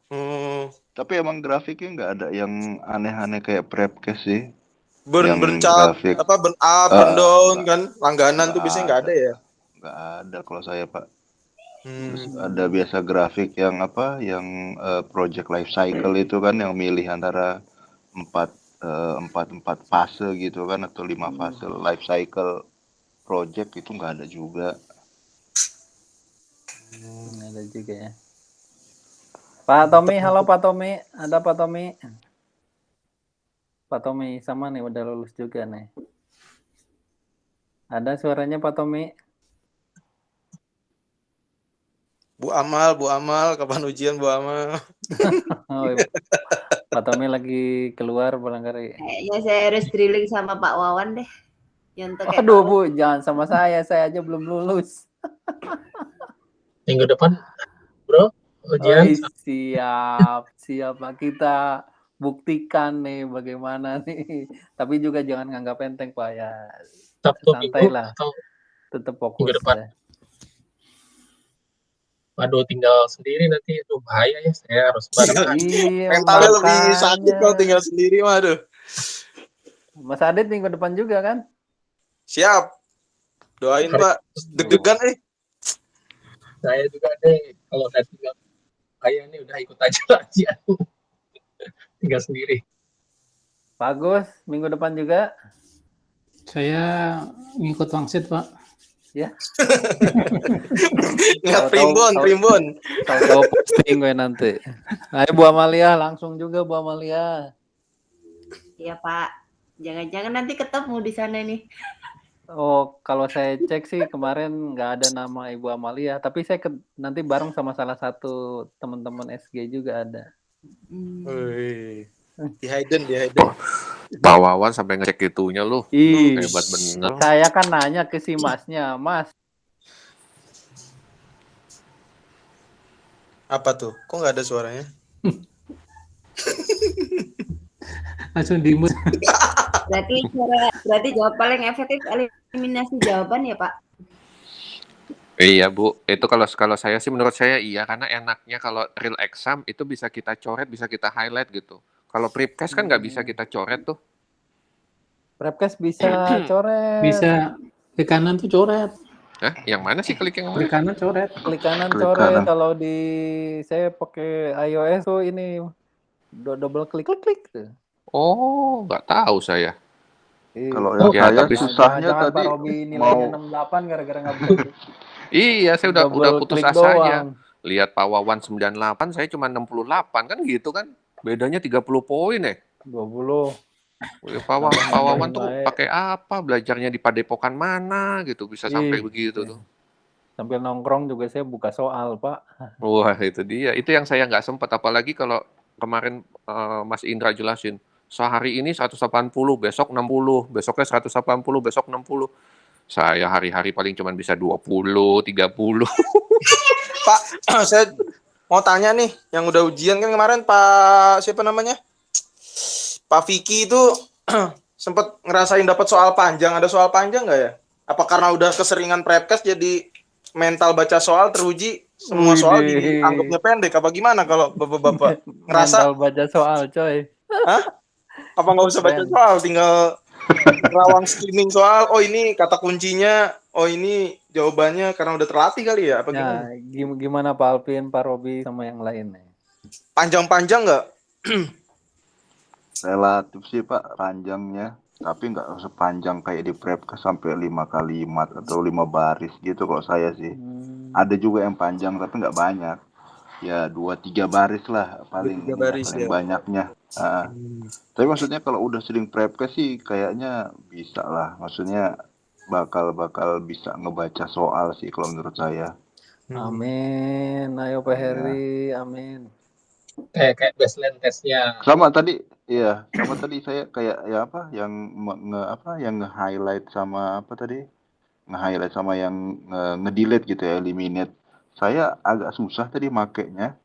Hmm. Tapi emang grafiknya nggak ada yang aneh-aneh kayak Prepcast sih. Burn Yang chart, grafik. apa burn up, burn down nggak- kan. Langganan tuh nggak biasanya nggak ada ya. Nggak ada kalau saya Pak. Terus ada biasa grafik yang apa, yang project life cycle itu kan, yang milih antara empat fase gitu kan, atau 5 fase life cycle project, itu nggak ada juga. Nggak ada juga ya. Pak Tommy, halo Pak Tommy. Ada Pak Tommy. Pak Tommy sama nih, udah lulus juga nih. Ada suaranya Pak Tommy? Bu Amal, kapan ujian Bu Amal? Oh, Pak Tommy lagi keluar barangkali. Kayaknya saya harus drilling sama Pak Wawan deh. Nyontek kayak Aduh Pak Bu, jangan sama saya aja belum lulus. Minggu depan, bro, ujian. Oh, siap Pak. Kita buktikan nih bagaimana nih. Tapi juga jangan nganggap enteng Pak ya. Sabtu Santai Minggu lah. atau Tetap fokus minggu depan. ya. Waduh, tinggal sendiri nanti itu bahaya ya. Saya harus barengan. Iya, Mentalnya lebih sakit makanya. kalau tinggal sendiri mah, aduh. Mas Adit minggu depan juga kan? Siap. Doain Pak. Deg-degan Saya juga deh kalau udah tinggal saya nih udah ikut aja aja. Tinggal sendiri. Pak Agus, minggu depan juga? Saya ngikut wangsit, Pak. Ya. Ingat primbon. Tahu posting gue nanti. Ayo Bu Amalia, langsung juga Bu Amalia. Iya Pak. Jangan-jangan nanti ketemu di sana nih. Oh, kalau saya cek sih kemarin nggak ada nama Ibu Amalia, tapi saya nanti bareng sama salah satu teman-teman SG juga ada. Di Hayden. Pak Wawan sampai ngecek itunya lu. Ih, Hebat bener. saya kan nanya ke si Masnya, Mas. Apa tuh? Kok nggak ada suaranya? Langsung dimut. Berarti jawab paling efektif eliminasi jawaban ya Pak? Iya Bu, itu kalau saya sih, menurut saya iya, karena enaknya kalau real exam itu bisa kita coret, bisa kita highlight gitu. Kalau Prepcast kan nggak bisa kita coret tuh. Prepcast bisa coret. Bisa ke kanan tuh coret. Hah? Yang mana sih klik yang mana? Klik kanan coret. Klik kanan Klik coret. kanan. Kalau di saya pakai iOS tuh ini double klik tuh. Oh, nggak tahu saya. Kalau yang ya, saya tapi susahnya Jangan tadi Pak Robi nilainya mau 68 gara-gara nggak bisa. Iya, saya udah Double putus klik asa aja. doang. Lihat Pak Wawan 98, saya cuma 68 kan gitu kan. Bedanya 30 poin ya. 20. Pak Wawan tuh Baik. pakai apa? Belajarnya di Padepokan mana gitu bisa sampai Ih, begitu tuh. Sambil nongkrong juga saya buka soal, Pak. Wah, itu dia. Itu yang saya nggak sempat, apalagi kalau kemarin Mas Indra jelasin. Sehari ini 180, besok 60, besoknya 180, besok 60. Saya hari-hari paling cuma bisa 20, 30. Pak, saya mau tanya nih, yang udah ujian kan kemarin Pak siapa namanya? Pak Vicky itu sempat ngerasain dapat soal panjang. Ada soal panjang nggak ya? Apa karena udah keseringan Prepcast jadi mental baca soal teruji, semua soal Widih. dianggapnya pendek? Apa gimana kalau bapak-bapak ngerasa? Mental baca soal, coy. Hah? Apa nggak usah baca soal, tinggal rawang skimming soal? Oh ini kata kuncinya, oh ini jawabannya, karena udah terlatih kali ya? Apa gimana? Nah, gimana Pak Alvin, Pak Robi, sama yang lain nih? Panjang-panjang nggak? relatif sih Pak panjangnya. tapi nggak sepanjang kayak di prepkes sampai 5 kalimat atau 5 baris gitu kalau saya sih. Ada juga yang panjang tapi nggak banyak. Ya 2-3 baris lah paling 3 inilah, baris paling ya. banyaknya. Tapi maksudnya kalau udah sering prepkes sih kayaknya bisa lah. Maksudnya bakal bisa ngebaca soal sih kalau menurut saya. Amin. Ayo Pak Iya. Heri, amin. Kayak baseline testnya. Sama tadi saya kayak ya apa yang nge-highlight sama apa tadi? Nge-highlight sama yang nge-delete gitu ya, eliminate. Saya agak susah tadi makainya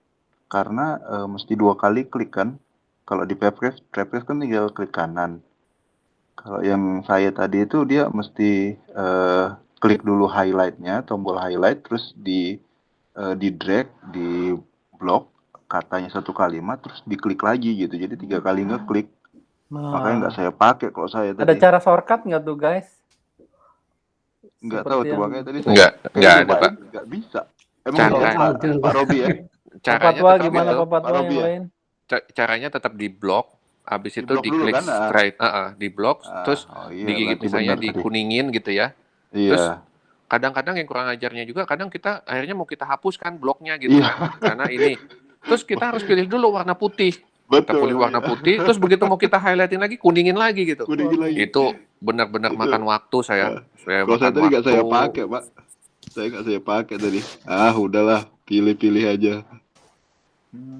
karena mesti 2 kali klik kan. Kalau di prepkes kan tinggal klik kanan. Kalau yang saya tadi itu dia mesti klik dulu highlight-nya, tombol highlight, terus di drag, di blok katanya 1 kalimat, terus diklik lagi gitu. Jadi 3 kali ngeklik. Makanya nggak saya pakai kalau saya Ada tadi. cara shortcut nggak tuh guys? Nggak tahu Seperti tuh yang makanya tadi saya Nggak ada, nyobain Pak. nggak bisa. Emang Cara- bisa Pak Robi ya? Pak Caranya Patwa tetap gimana itu. Pak Patwa Pak yang Robi ya? lain? Caranya tetap di blok, habis itu Di-blok dulu diklik kan? straight, di blok, terus Iya, digigit berarti misalnya benar tadi. dikuningin gitu ya. Terus Iya. kadang-kadang yang kurang ajarnya juga, kadang kita akhirnya mau kita hapuskan bloknya gitu Iya. kan, karena ini. Terus kita harus pilih dulu warna putih. Kita Betul. pilih warna Iya. putih, terus begitu mau kita highlightin lagi, kuningin lagi gitu. Kuningin lagi. Itu benar-benar Itu. makan waktu saya. Saya Kalau saya makan tadi nggak saya waktu. pakai Pak. Saya nggak saya pakai tadi. Udahlah, pilih-pilih aja.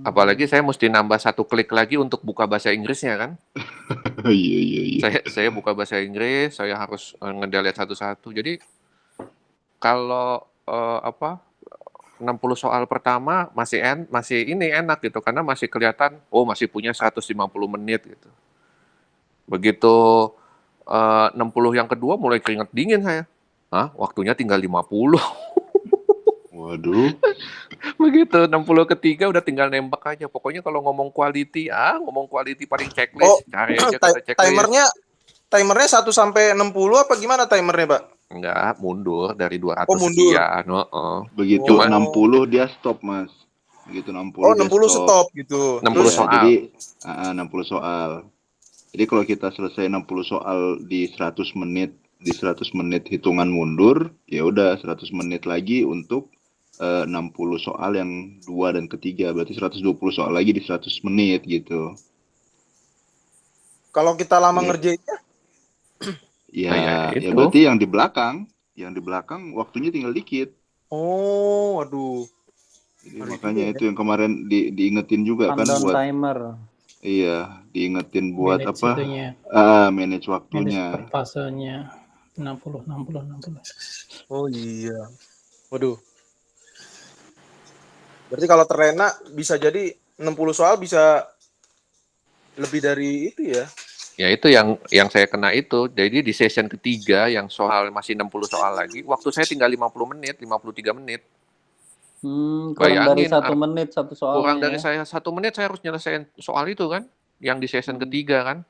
Apalagi saya mesti nambah 1 klik lagi untuk buka bahasa Inggrisnya kan. Iya. Saya buka bahasa Inggris, saya harus ngedelete satu-satu. Jadi kalau 60 soal pertama masih ini enak gitu karena masih kelihatan masih punya 150 menit gitu. Begitu 60 yang kedua mulai keringat dingin saya. Waktunya tinggal 50. Waduh. Begitu 60 ketiga udah tinggal nembak aja. Pokoknya kalau ngomong quality paling checklist. Cari aja kata checklist. Timernya 1 sampai 60 apa gimana timernya, Pak? Enggak, mundur dari 200 mundur. sekian. Begitu Cuman 60 dia stop, Mas. Begitu 60 dia 60 stop gitu. 60 Terus soal. Jadi 60 soal. Jadi kalau kita selesai 60 soal di 100 menit hitungan mundur, ya udah 100 menit lagi untuk 60 soal yang 2 dan ketiga, berarti 120 soal lagi di 100 menit gitu. Kalau kita lama ngerjainnya? Ya itu. berarti yang di belakang waktunya tinggal dikit. Waduh. Jadi makanya itu yang kemarin diingetin juga kan buat timer. Iya, diingetin buat Manage apa? itunya. Manage waktunya. Manage per fasenya 60. Oh iya. Waduh. Berarti kalau terlena bisa jadi 60 soal bisa lebih dari itu ya? Ya itu yang saya kena itu. Jadi di session ketiga yang soal masih 60 soal lagi, waktu saya tinggal 50 menit, 53 menit. Kurang dari 1 menit satu soal. Kurang dari saya 1 menit saya harus nyelesain soal itu kan, yang di session ketiga kan.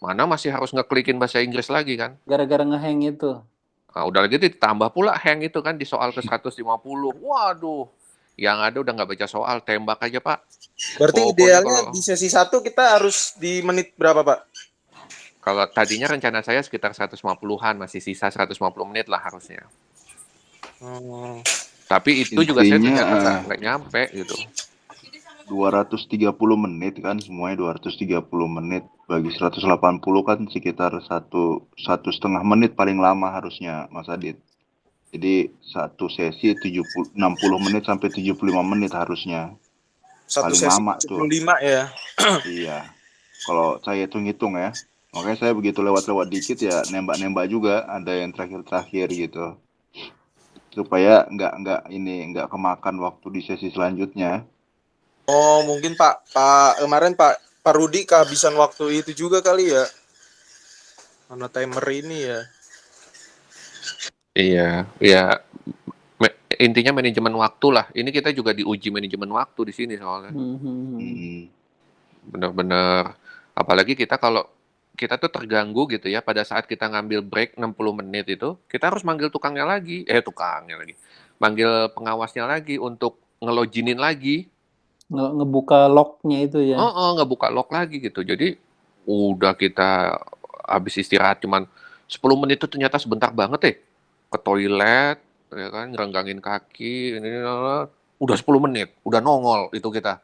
Mana masih harus ngeklikin bahasa Inggris lagi kan. Gara-gara ngehang itu. Udah gitu ditambah pula hang itu kan di soal ke 150. Waduh. Yang ada udah nggak baca soal, tembak aja Pak. Berarti idealnya di sesi 1 kita harus di menit berapa Pak? Kalau tadinya rencana saya sekitar 150-an, masih sisa 150 menit lah harusnya. Tapi itu juga saya ternyata nggak nyampe gitu. 230 menit kan, semuanya 230 menit. Bagi 180 kan sekitar 1,5 menit paling lama harusnya, Mas Adit. Jadi satu sesi 60 menit sampai 75 menit harusnya. Satu paling sesi lama 75 tuh. Ya. Iya. Kalau saya hitung-hitung ya. Makanya saya begitu lewat-lewat dikit ya nembak-nembak juga, ada yang terakhir-terakhir gitu. Supaya nggak kemakan waktu di sesi selanjutnya. Oh, mungkin Pak kemarin Pak Rudi kehabisan waktu itu juga kali ya. Karena timer ini ya. Iya, ya intinya manajemen waktu lah. Ini kita juga diuji manajemen waktu di sini soalnya. Benar-benar, apalagi kalau kita tuh terganggu gitu ya pada saat kita ngambil break 60 menit itu, kita harus manggil tukangnya lagi, manggil pengawasnya lagi untuk ngeloginin lagi. Ngebuka locknya itu ya. Ngebuka lock lagi gitu. Jadi udah kita habis istirahat cuman 10 menit itu ternyata sebentar banget ke toilet, ya kan, ngerenggangin kaki, ini, udah 10 menit, udah nongol itu kita,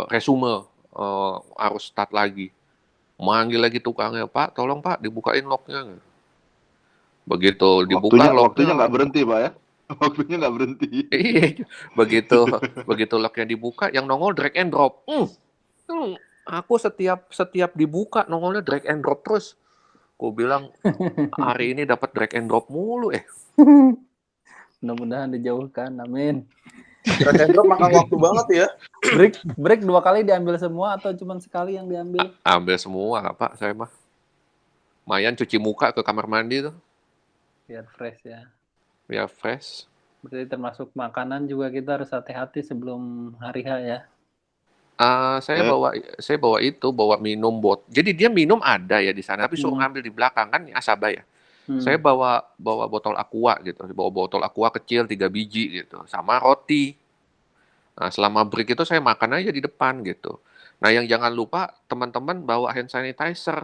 resume, harus start lagi. Manggil lagi tukangnya, "Pak, tolong Pak, dibukain lock-nya." Begitu dibuka Waktunya lock-nya, nggak berhenti, Pak ya? Waktunya nggak berhenti. iya, begitu lock-nya dibuka, yang nongol drag and drop. Aku setiap dibuka nongolnya drag and drop terus. Aku bilang, hari ini dapat drag and drop mulu. Mudah-mudahan dijauhkan, amin. Drag and drop makan waktu banget ya. Break 2 kali diambil semua atau cuma sekali yang diambil? Ambil semua, Pak, saya mah. Lumayan cuci muka ke kamar mandi tuh, Biar fresh ya. biar fresh. Berarti termasuk makanan juga kita harus hati-hati sebelum hari H ya. Saya bawa minum jadi dia minum ada ya di sana, tapi suruh ngambil di belakang kan Asaba ya. Saya bawa botol aqua gitu, bawa botol aqua kecil 3 biji gitu, sama roti. Nah, selama break itu saya makan aja di depan gitu. Nah, yang jangan lupa teman-teman bawa hand sanitizer.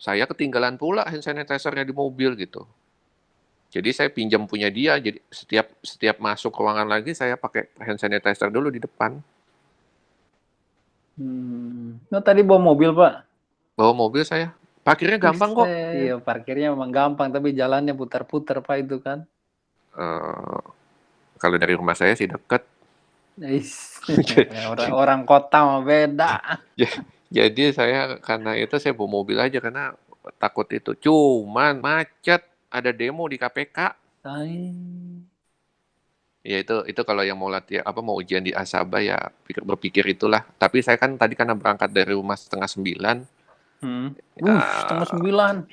Saya ketinggalan pula hand sanitizer-nya di mobil gitu. Jadi saya pinjam punya dia, jadi setiap masuk ruangan lagi saya pakai hand sanitizer dulu di depan. Nah, tadi bawa mobil, Pak? Bawa mobil saya. Parkirnya gampang kok. Iya, parkirnya memang gampang, tapi jalannya putar-putar, Pak, itu kan. Kalau dari rumah saya sih deket. Orang kota mah beda. Jadi karena itu saya bawa mobil aja karena takut itu. Cuman macet, ada demo di KPK. Ya itu kalau yang mau latihan mau ujian di Asaba ya berpikir itulah. Tapi saya kan tadi karena berangkat dari rumah 8:30. 8:30.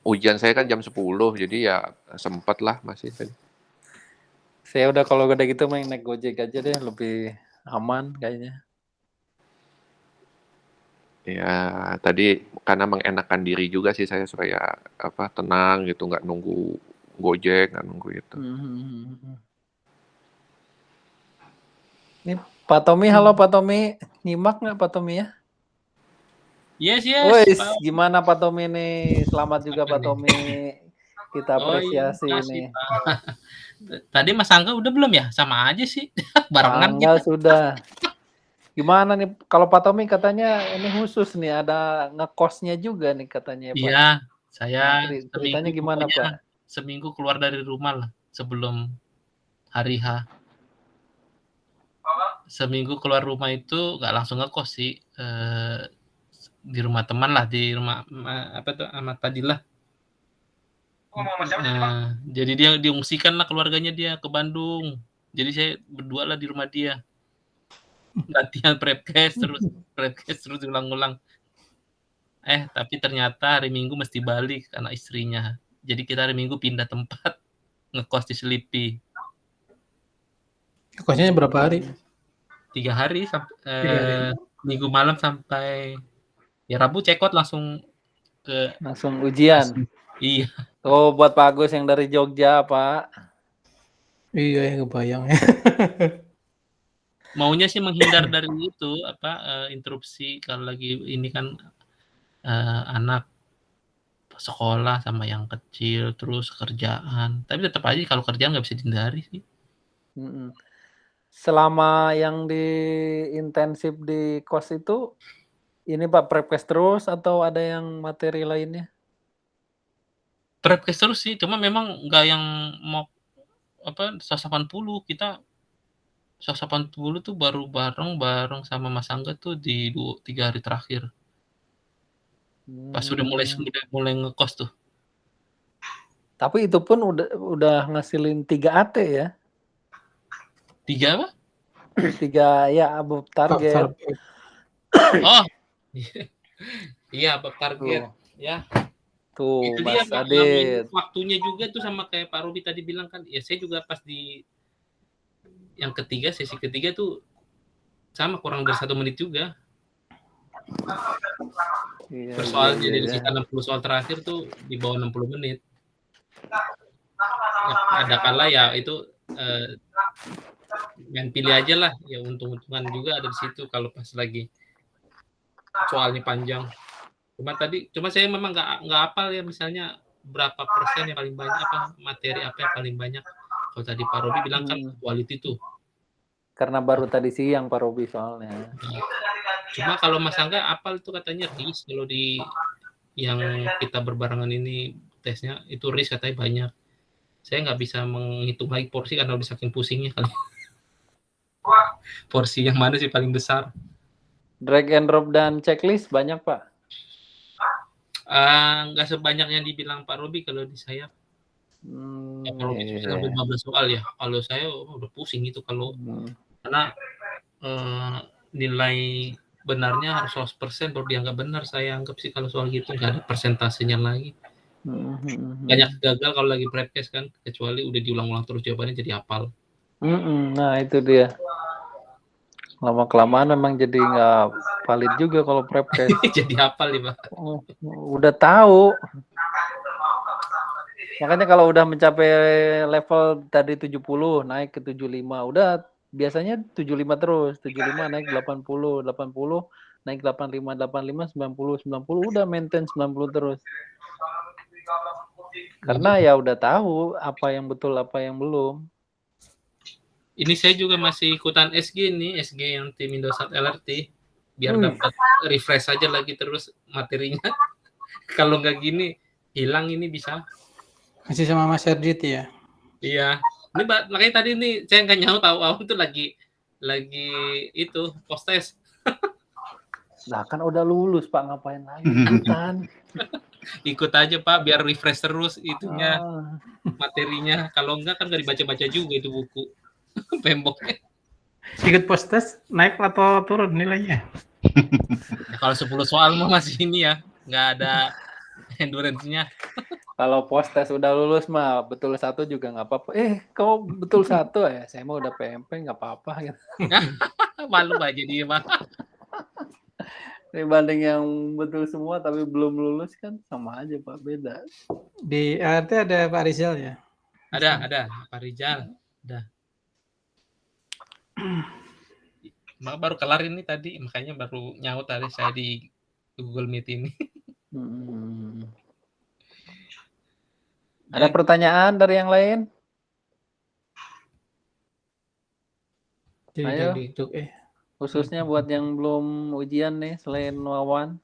Ujian saya kan jam 10, jadi ya sempat lah masih tadi. Saya udah kalau udah gitu main naik Gojek aja deh, lebih aman kayaknya. Ya tadi karena mengenakan diri juga sih saya supaya tenang gitu, nggak nunggu Gojek, nggak nunggu itu. Ini Pak Tommy, halo Pak Tommy, nyimak nggak Pak Tommy ya? Yes. Gimana Pak Tommy nih? Selamat juga Pak Tommy. Kita apresiasi nih. Tadi Mas Angga udah belum ya? Sama aja sih. Barengan kita. Sudah. Gimana nih? Kalau Pak Tommy katanya ini khusus nih, ada ngekosnya juga nih katanya Pak. Iya, saya ceritanya gimana Pak? Seminggu keluar dari rumah lah sebelum hari H. Seminggu keluar rumah itu nggak langsung ngekos sih. Di rumah teman lah, di rumah Ahmad Fadilah. Jadi dia diungsikan lah keluarganya dia ke Bandung. Jadi saya berdua lah di rumah dia. Latihan prepcast terus ulang-ulang. Tapi ternyata hari Minggu mesti balik karena istrinya. Jadi kita hari Minggu pindah tempat, ngekos di Selipi. Ngekosnya berapa hari? 3 hari sampai Minggu malam sampai ya Rabu cekot langsung ujian. Iya. Oh, buat Pak Agus yang dari Jogja, Pak. Iya, kebayang ya. Maunya sih menghindar dari itu interupsi kalau lagi ini kan anak sekolah sama yang kecil terus kerjaan. Tapi tetap aja kalau kerjaan nggak bisa dihindari sih. Selama yang di intensif di kos itu ini Pak prepcast terus atau ada yang materi lainnya? Prepcast terus sih, cuma memang nggak yang mau 180, kita 180 tuh baru bareng sama Mas Angga tuh di 3 hari terakhir. Pas udah mulai ngekos tuh. Tapi itu pun udah ngasilin 3 AT ya? 3 apa? 3 ya above target. Oh. Iya, above target. Ya. Tuh, itu Mas dia Adit. Waktunya juga tuh sama kayak Pak Robi tadi bilang kan. Ya saya juga pas di yang ketiga, sesi ketiga tuh sama kurang dari 1 menit juga. Soalnya dari sisa 60 soal terakhir tuh di bawah 60 menit. Ada kala ya itu main pilih aja lah, ya untung-untungan juga ada di situ kalau pas lagi soalnya panjang. Cuma saya memang nggak hafal ya, misalnya berapa persen yang paling banyak, materi apa yang paling banyak. Kalau tadi Pak Robi bilang kan quality tuh. Karena baru tadi siang Pak Robi soalnya. Cuma kalau Mas Angga hafal tuh katanya RIS, kalau di yang kita berbarengan ini tesnya itu RIS katanya banyak. Saya nggak bisa menghitung lagi porsi karena udah saking pusingnya kali. Porsi yang mana sih paling besar? Drag and drop dan checklist banyak Pak? Nggak sebanyak yang dibilang Pak Robi kalau di saya. Pak Robi itu bisa sampai 15 soal ya. Kalau saya udah pusing itu kalau karena nilai benarnya harus 100% baru dianggap benar. Saya anggap sih kalau soal gitu nggak ada persentasenya lagi. Banyak gagal kalau lagi prepcast kan, kecuali udah diulang-ulang terus jawabannya jadi hafal. Nah itu dia. Lama-kelamaan memang jadi nggak valid juga kalau prepcast. Jadi hafal nih Pak. Udah tahu. Makanya kalau udah mencapai level tadi 70 naik ke 75, udah biasanya 75 terus, 75 naik 80, 80 naik 85, 85, 90, 90 udah maintain 90 terus. Karena ya udah tahu apa yang betul, apa yang belum. Ini saya juga masih ikutan SG nih, SG yang tim Indosat LRT, biar dapat refresh aja lagi terus materinya. Kalau nggak gini, hilang ini bisa. Masih sama Mas Erdit ya? Iya. Ini makanya tadi nih saya nggak nyaut tahu tuh lagi itu post test. Nah kan udah lulus Pak, ngapain lagi ikutan? Ikut aja Pak, biar refresh terus itunya materinya. Kalau enggak kan nggak dibaca-baca juga itu buku. Pemboknya. Ikut post test naik atau turun nilainya? Ya, kalau 10 soal mah masih ini ya, nggak ada endurance-nya. Kalau post test udah lulus mah betul 1 juga nggak apa-apa. Kau betul 1 ya? Saya mah udah PMP nggak apa-apa gitu. Malu aja dia mah. Dibanding yang betul semua tapi belum lulus kan sama aja Pak, beda. Di LRT ada Pak Rizal ya? Ada Pak Rizal. Ada. Baru kelar ini tadi, makanya baru nyaut tadi saya di Google Meet ini. Ada pertanyaan dari yang lain? Ayo. Khususnya buat yang belum ujian nih, selain Wawan.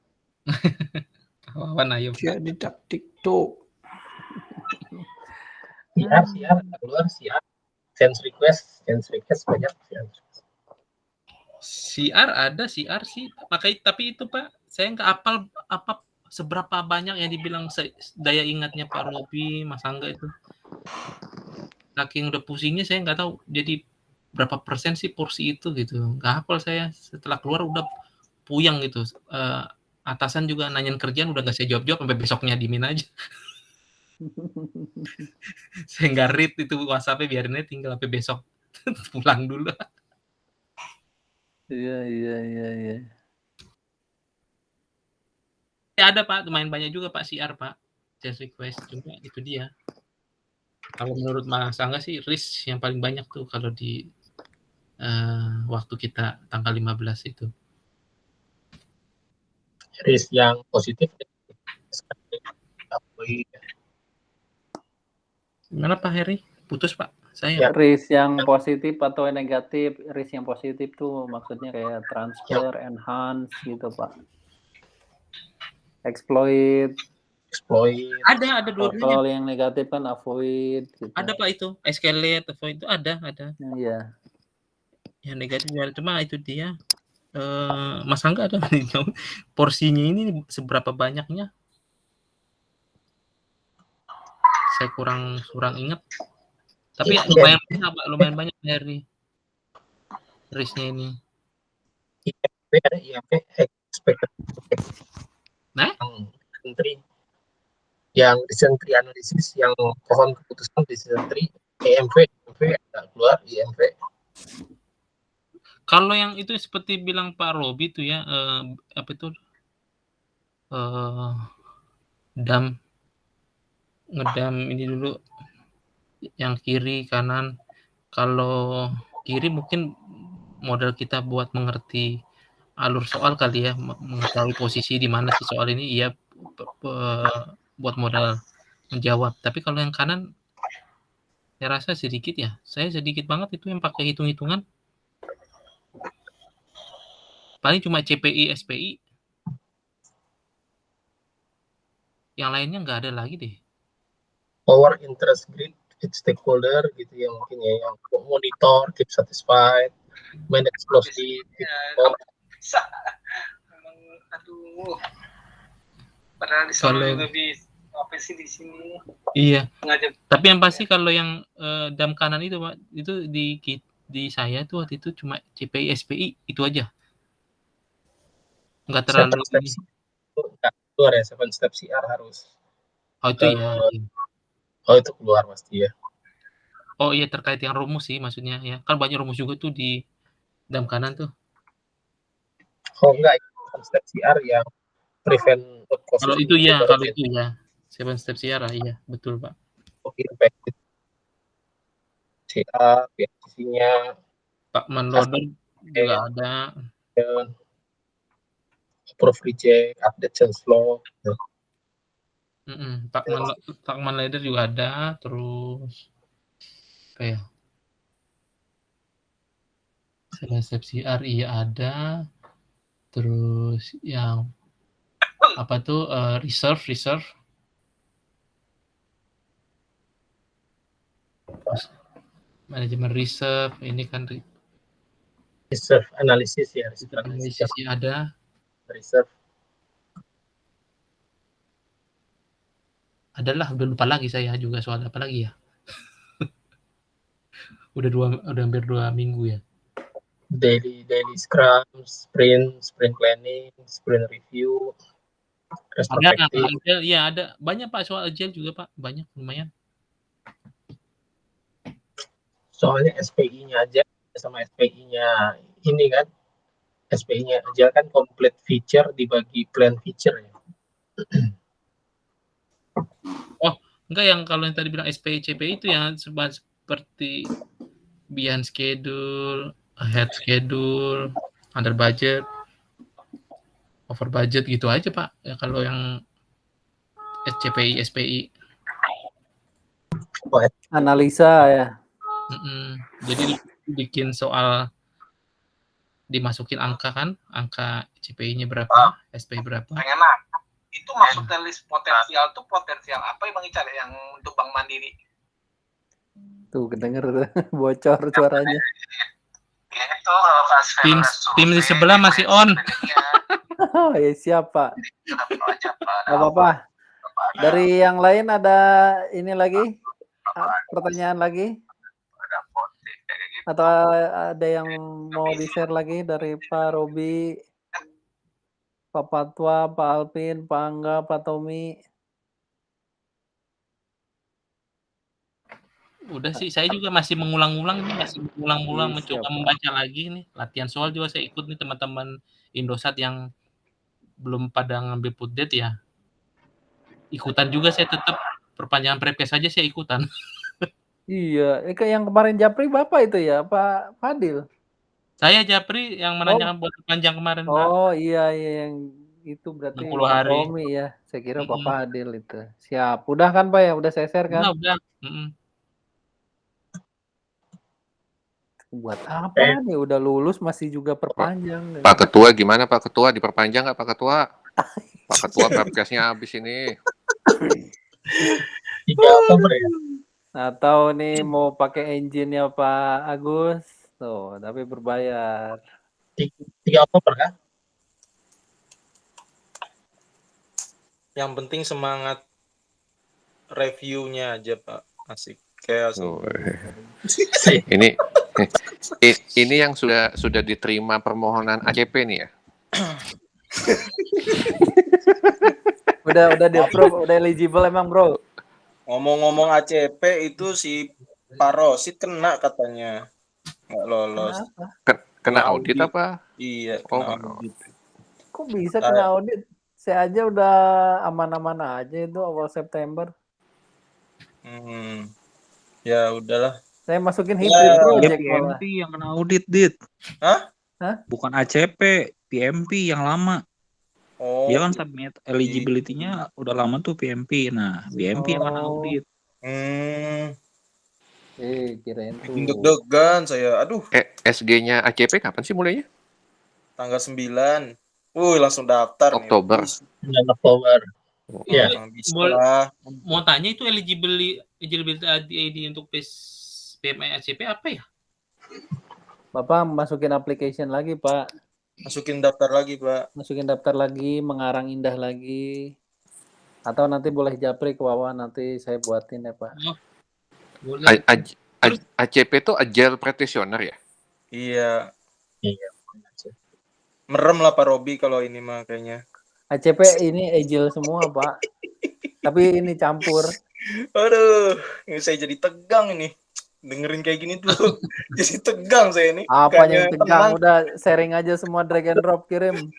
Wawan ayo. Jadi taktik tuh. Siar keluar siar. Sense request banyak. CR ada, CR sih. Makanya tapi itu Pak, saya nggak hafal apa seberapa banyak yang dibilang daya ingatnya Pak Robi, Mas Angga itu. Saking udah pusingnya saya nggak tahu jadi berapa persen sih porsi itu gitu. Nggak hafal saya. Setelah keluar udah puyeng gitu. Atasan juga nanyain kerjaan udah nggak saya jawab-jawab sampai besoknya dimin aja. Saya nggak read itu WhatsApp-nya, biarin aja tinggal sampai besok. Pulang dulu. Iya. Ada Pak, lumayan banyak juga Pak CR Pak. Just request, cuma itu dia. Kalau menurut Mas Angga sih risk yang paling banyak tuh kalau di waktu kita tanggal 15 itu. Risk yang positif. Gimana Pak Heri? Putus Pak, saya. Risk yang positif atau negatif? Risk yang positif tuh maksudnya kayak transfer, enhance gitu Pak. Exploit. Ada dua-duanya. Kalau yang negatif kan avoid. Gitu. Ada Pak itu, escalate, avoid itu ada. Iya. Yang negatif cuma itu dia. Mas Angga ada porsinya ini seberapa banyaknya? Saya kurang ingat. Tapi lumayan banyak dari risknya ini. IMP expected. Nah? Yang decision tree analisis, yang pohon keputusan decision tree, EMV ada keluar IMV. Kalau yang itu seperti bilang Pak Robi tuh ya, apa itu? Ngedam ini dulu yang kiri kanan. Kalau kiri mungkin modal kita buat mengerti alur soal kali ya, mengetahui posisi di mana si soal ini, iya buat modal menjawab. Tapi kalau yang kanan, saya rasa sedikit ya. Saya sedikit banget itu yang pakai hitung-hitungan. Paling cuma CPI, SPI. Yang lainnya nggak ada lagi deh. Power interest grid, each stakeholder gitu ya mungkin ya, yang monitor, keep satisfied, manage closely. Memang aduh. Padahal di sana juga bisa apa sih di sini. Iya. Sengaja. Tapi yang pasti kalau yang dam kanan itu Pak, itu di saya tuh waktu itu cuma CPI, SPI itu aja. Nggak terlalu ini. Keluar ya, 7 step CR harus. Oh itu ya. Oh itu keluar pasti ya. Oh iya, terkait yang rumus sih maksudnya ya. Kan banyak rumus juga tuh di dam kanan tuh. Oh enggak, 7 step CR yang prevent Kalau itu ya, 7 step CR iya, betul Pak. Impact CR, PSC-nya, Pak Manloader juga ada. Approve reject, update change flow. Pak Manloader juga ada, terus apa ya? 7 step CR iya ada. Terus yang apa tuh reserve. Manajemen reserve ini kan reserve analisis ya, analisis ada. Reserve. Adalah, udah lupa lagi saya juga soal apa lagi ya. udah hampir 2 minggu ya. Daily scrum, sprint planning, sprint review. Ada agile, ya ada banyak Pak soal agile juga Pak, banyak lumayan. Soalnya SPI-nya aja sama SPI-nya ini kan, SPI-nya aja kan complete feature dibagi plan feature ya. Oh enggak, yang kalau yang tadi bilang SPI CPI itu yang seperti behind schedule, ahead schedule, under budget, over budget gitu aja Pak ya kalau yang CPI SPI. Analisa ya. Jadi bikin soal dimasukin angka kan, angka CPI-nya berapa, SPI berapa. Enak. Itu maksudnya list potensial tuh potensial apa yang Bang Ical yang untuk Bank Mandiri? Tuh kedenger tuh bocor suaranya. Gitu, Tim di sebelah masih on. Ya siapa? Gak apa-apa. Dari yang lain ada ini lagi? Pertanyaan lagi? Atau ada yang mau di-share lagi dari Pak Robi, Pak Patwa, Pak Alvin, Pak Angga, Pak Tommy? Udah sih, saya juga masih mengulang-ulang mencoba membaca lagi nih. Latihan soal juga saya ikut nih teman-teman Indosat yang belum pada ngambil putdet ya. Ikutan juga saya tetap perpanjangan prepcast saja saya ikutan. Iya, kayak yang kemarin Japri Bapak itu ya, Pak Fadil. Saya Japri yang menanyakan buat panjang kemarin, Pak. Oh iya yang itu berarti 60 hari. Pak Romi ya. Saya kira Pak Fadil itu. Siap. Udah kan Pak ya? Udah saya share kan? Udah. Buat apa nih? Udah lulus masih juga perpanjang. Pak Ketua gimana Pak Ketua? Diperpanjang nggak Pak Ketua? Pak Ketua webcastnya habis ini. 3 Oktober ya? Atau nih mau pakai engine-nya Pak Agus. Tuh, tapi berbayar. 3 Oktober kan? Yang penting semangat reviewnya aja Pak, asik. Kayak ini yang sudah diterima permohonan ACP nih ya. udah di approve, udah eligible emang bro. Ngomong-ngomong ACP itu si Pak Rosid kena katanya nggak lolos. Kena audit apa? Iya, kena audit. Kok bisa kena audit? Saya aja udah aman-aman aja itu awal September. Ya udahlah. Saya masukin hybrid project MT yang kena audit, Dit. Hah? Hah? Bukan ACP, PMP yang lama. Oh, Dia kan submit eligibility-nya udah lama tuh PMP. Nah, BMP yang akan Oh, audit. kirain bikin tuh. deg-degan saya. Aduh, SG-nya ACP kapan sih mulainya? tanggal 9. Langsung daftar nih. Oktober. 9 Oktober. Iya. Bisa lah. Mau tanya itu eligibility ID untuk PMI ACP apa ya? Bapak masukin application lagi, Pak. Masukin daftar lagi, Pak. Masukin daftar lagi, mengarang indah lagi. Atau nanti boleh japri ke Wawan, nanti saya buatin ya, Pak. Boleh. ACP itu Agile Practitioner ya? Iya. Iya. Merem lah Pak Robi kalau ini mah kayaknya. ACP ini agile semua, Pak. Tapi ini campur. Aduh, ini saya jadi tegang ini. Dengerin kayak gini tuh. Jadi tegang saya ini. Apanya yang tegang? Udah sharing aja semua drag and drop kirim.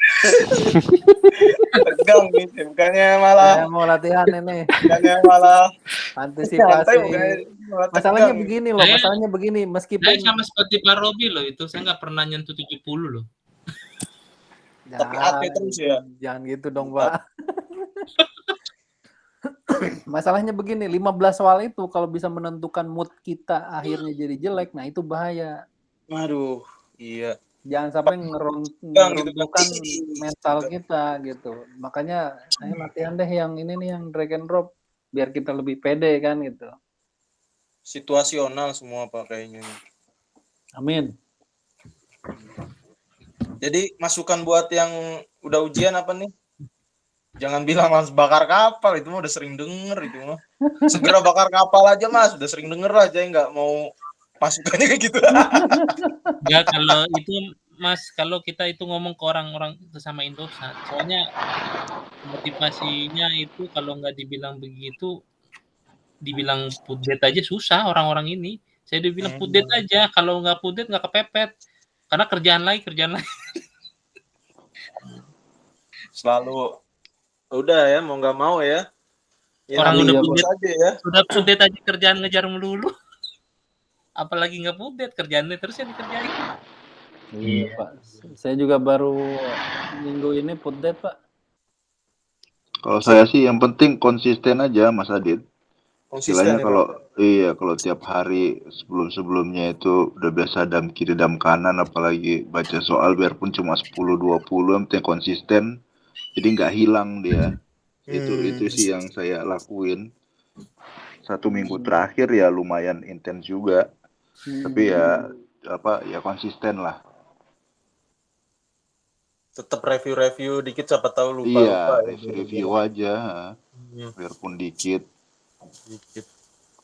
Tegang nih, bukannya malah. Saya mau latihan ini. Bukannya malah antisipasi. Malah masalahnya tegang. begini loh, masalahnya begini. Meskipun saya sama seperti Pak Robi loh itu, saya nggak pernah nyentuh 70 loh. Tapi AT terus ya. Jangan gitu dong, Pak. Masalahnya begini, 15 soal itu kalau bisa menentukan mood kita akhirnya jadi jelek, nah itu bahaya. Waduh, iya. Jangan sampai ngeruntuhkan mental kita gitu. Makanya saya latihan deh yang ini nih, yang drag and drop, biar kita lebih pede kan gitu. Situasional semua Pak kayaknya. Amin. Jadi masukan buat yang udah ujian apa nih? Jangan bilang langsung bakar kapal, itu mah udah sering denger itu mah. Segera bakar kapal aja Mas, udah sering denger aja, nggak mau masukannya kayak gitu. Ya kalau itu Mas, kalau kita itu ngomong ke orang-orang sesama Indosat, soalnya motivasinya itu kalau nggak dibilang begitu, dibilang pudet aja susah orang-orang ini. Saya dibilang pudet aja, kalau nggak pudet nggak kepepet. Karena kerjaan lain. Selalu udah ya, mau nggak mau ya. Orang udah pudet aja ya. Sudah pudet aja kerjaan ngejar melulu. Apalagi nggak pudet, kerjaannya terus yang dikerjain. Iya, Pak. Saya juga baru minggu ini pudet, Pak. Kalau saya sih yang penting konsisten aja, Mas Adit. Istilahnya ya, kalau tiap hari sebelum-sebelumnya itu udah biasa dam kiri dam kanan, apalagi baca soal biarpun cuma 10-20, yang penting konsisten, jadi nggak hilang dia. Itu sih yang saya lakuin. 1 minggu terakhir ya lumayan intens juga, tapi ya konsisten lah. Tetap review dikit, siapa tahu lupa. Iya, review aja, biarpun dikit.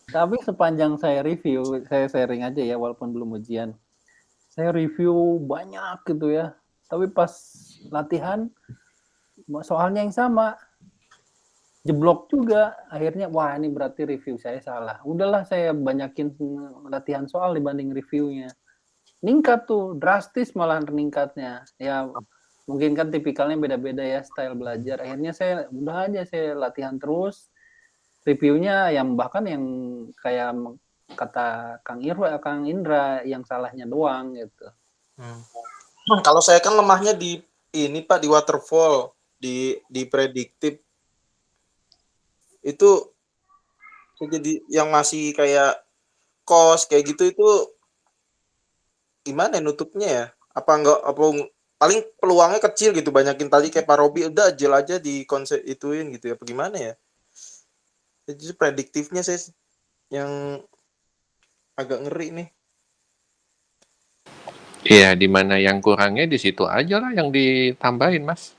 Tapi sepanjang saya review, saya sharing aja ya, walaupun belum ujian. Saya review banyak gitu ya. Tapi pas latihan, soalnya yang sama. Jeblok juga. Akhirnya, wah ini berarti review saya salah. Udahlah saya banyakin latihan soal dibanding reviewnya. Ningkat tuh, drastis malah meningkatnya. Ya mungkin kan tipikalnya beda-beda ya, style belajar. Akhirnya saya, udah aja saya latihan terus. Reviewnya yang bahkan yang kayak kata Kang Indra yang salahnya doang gitu. Kalau saya kan lemahnya di ini Pak, di waterfall, di prediktif itu jadi yang masih kayak kos kayak gitu, itu gimana nutupnya ya? Apa paling peluangnya kecil gitu, banyakin tadi kayak Pak Robi udah ajil aja di konsep ituin gitu ya, apa gimana ya? Jadi prediktifnya saya yang agak ngeri nih. Iya, di mana yang kurangnya di situ aja lah yang ditambahin, Mas.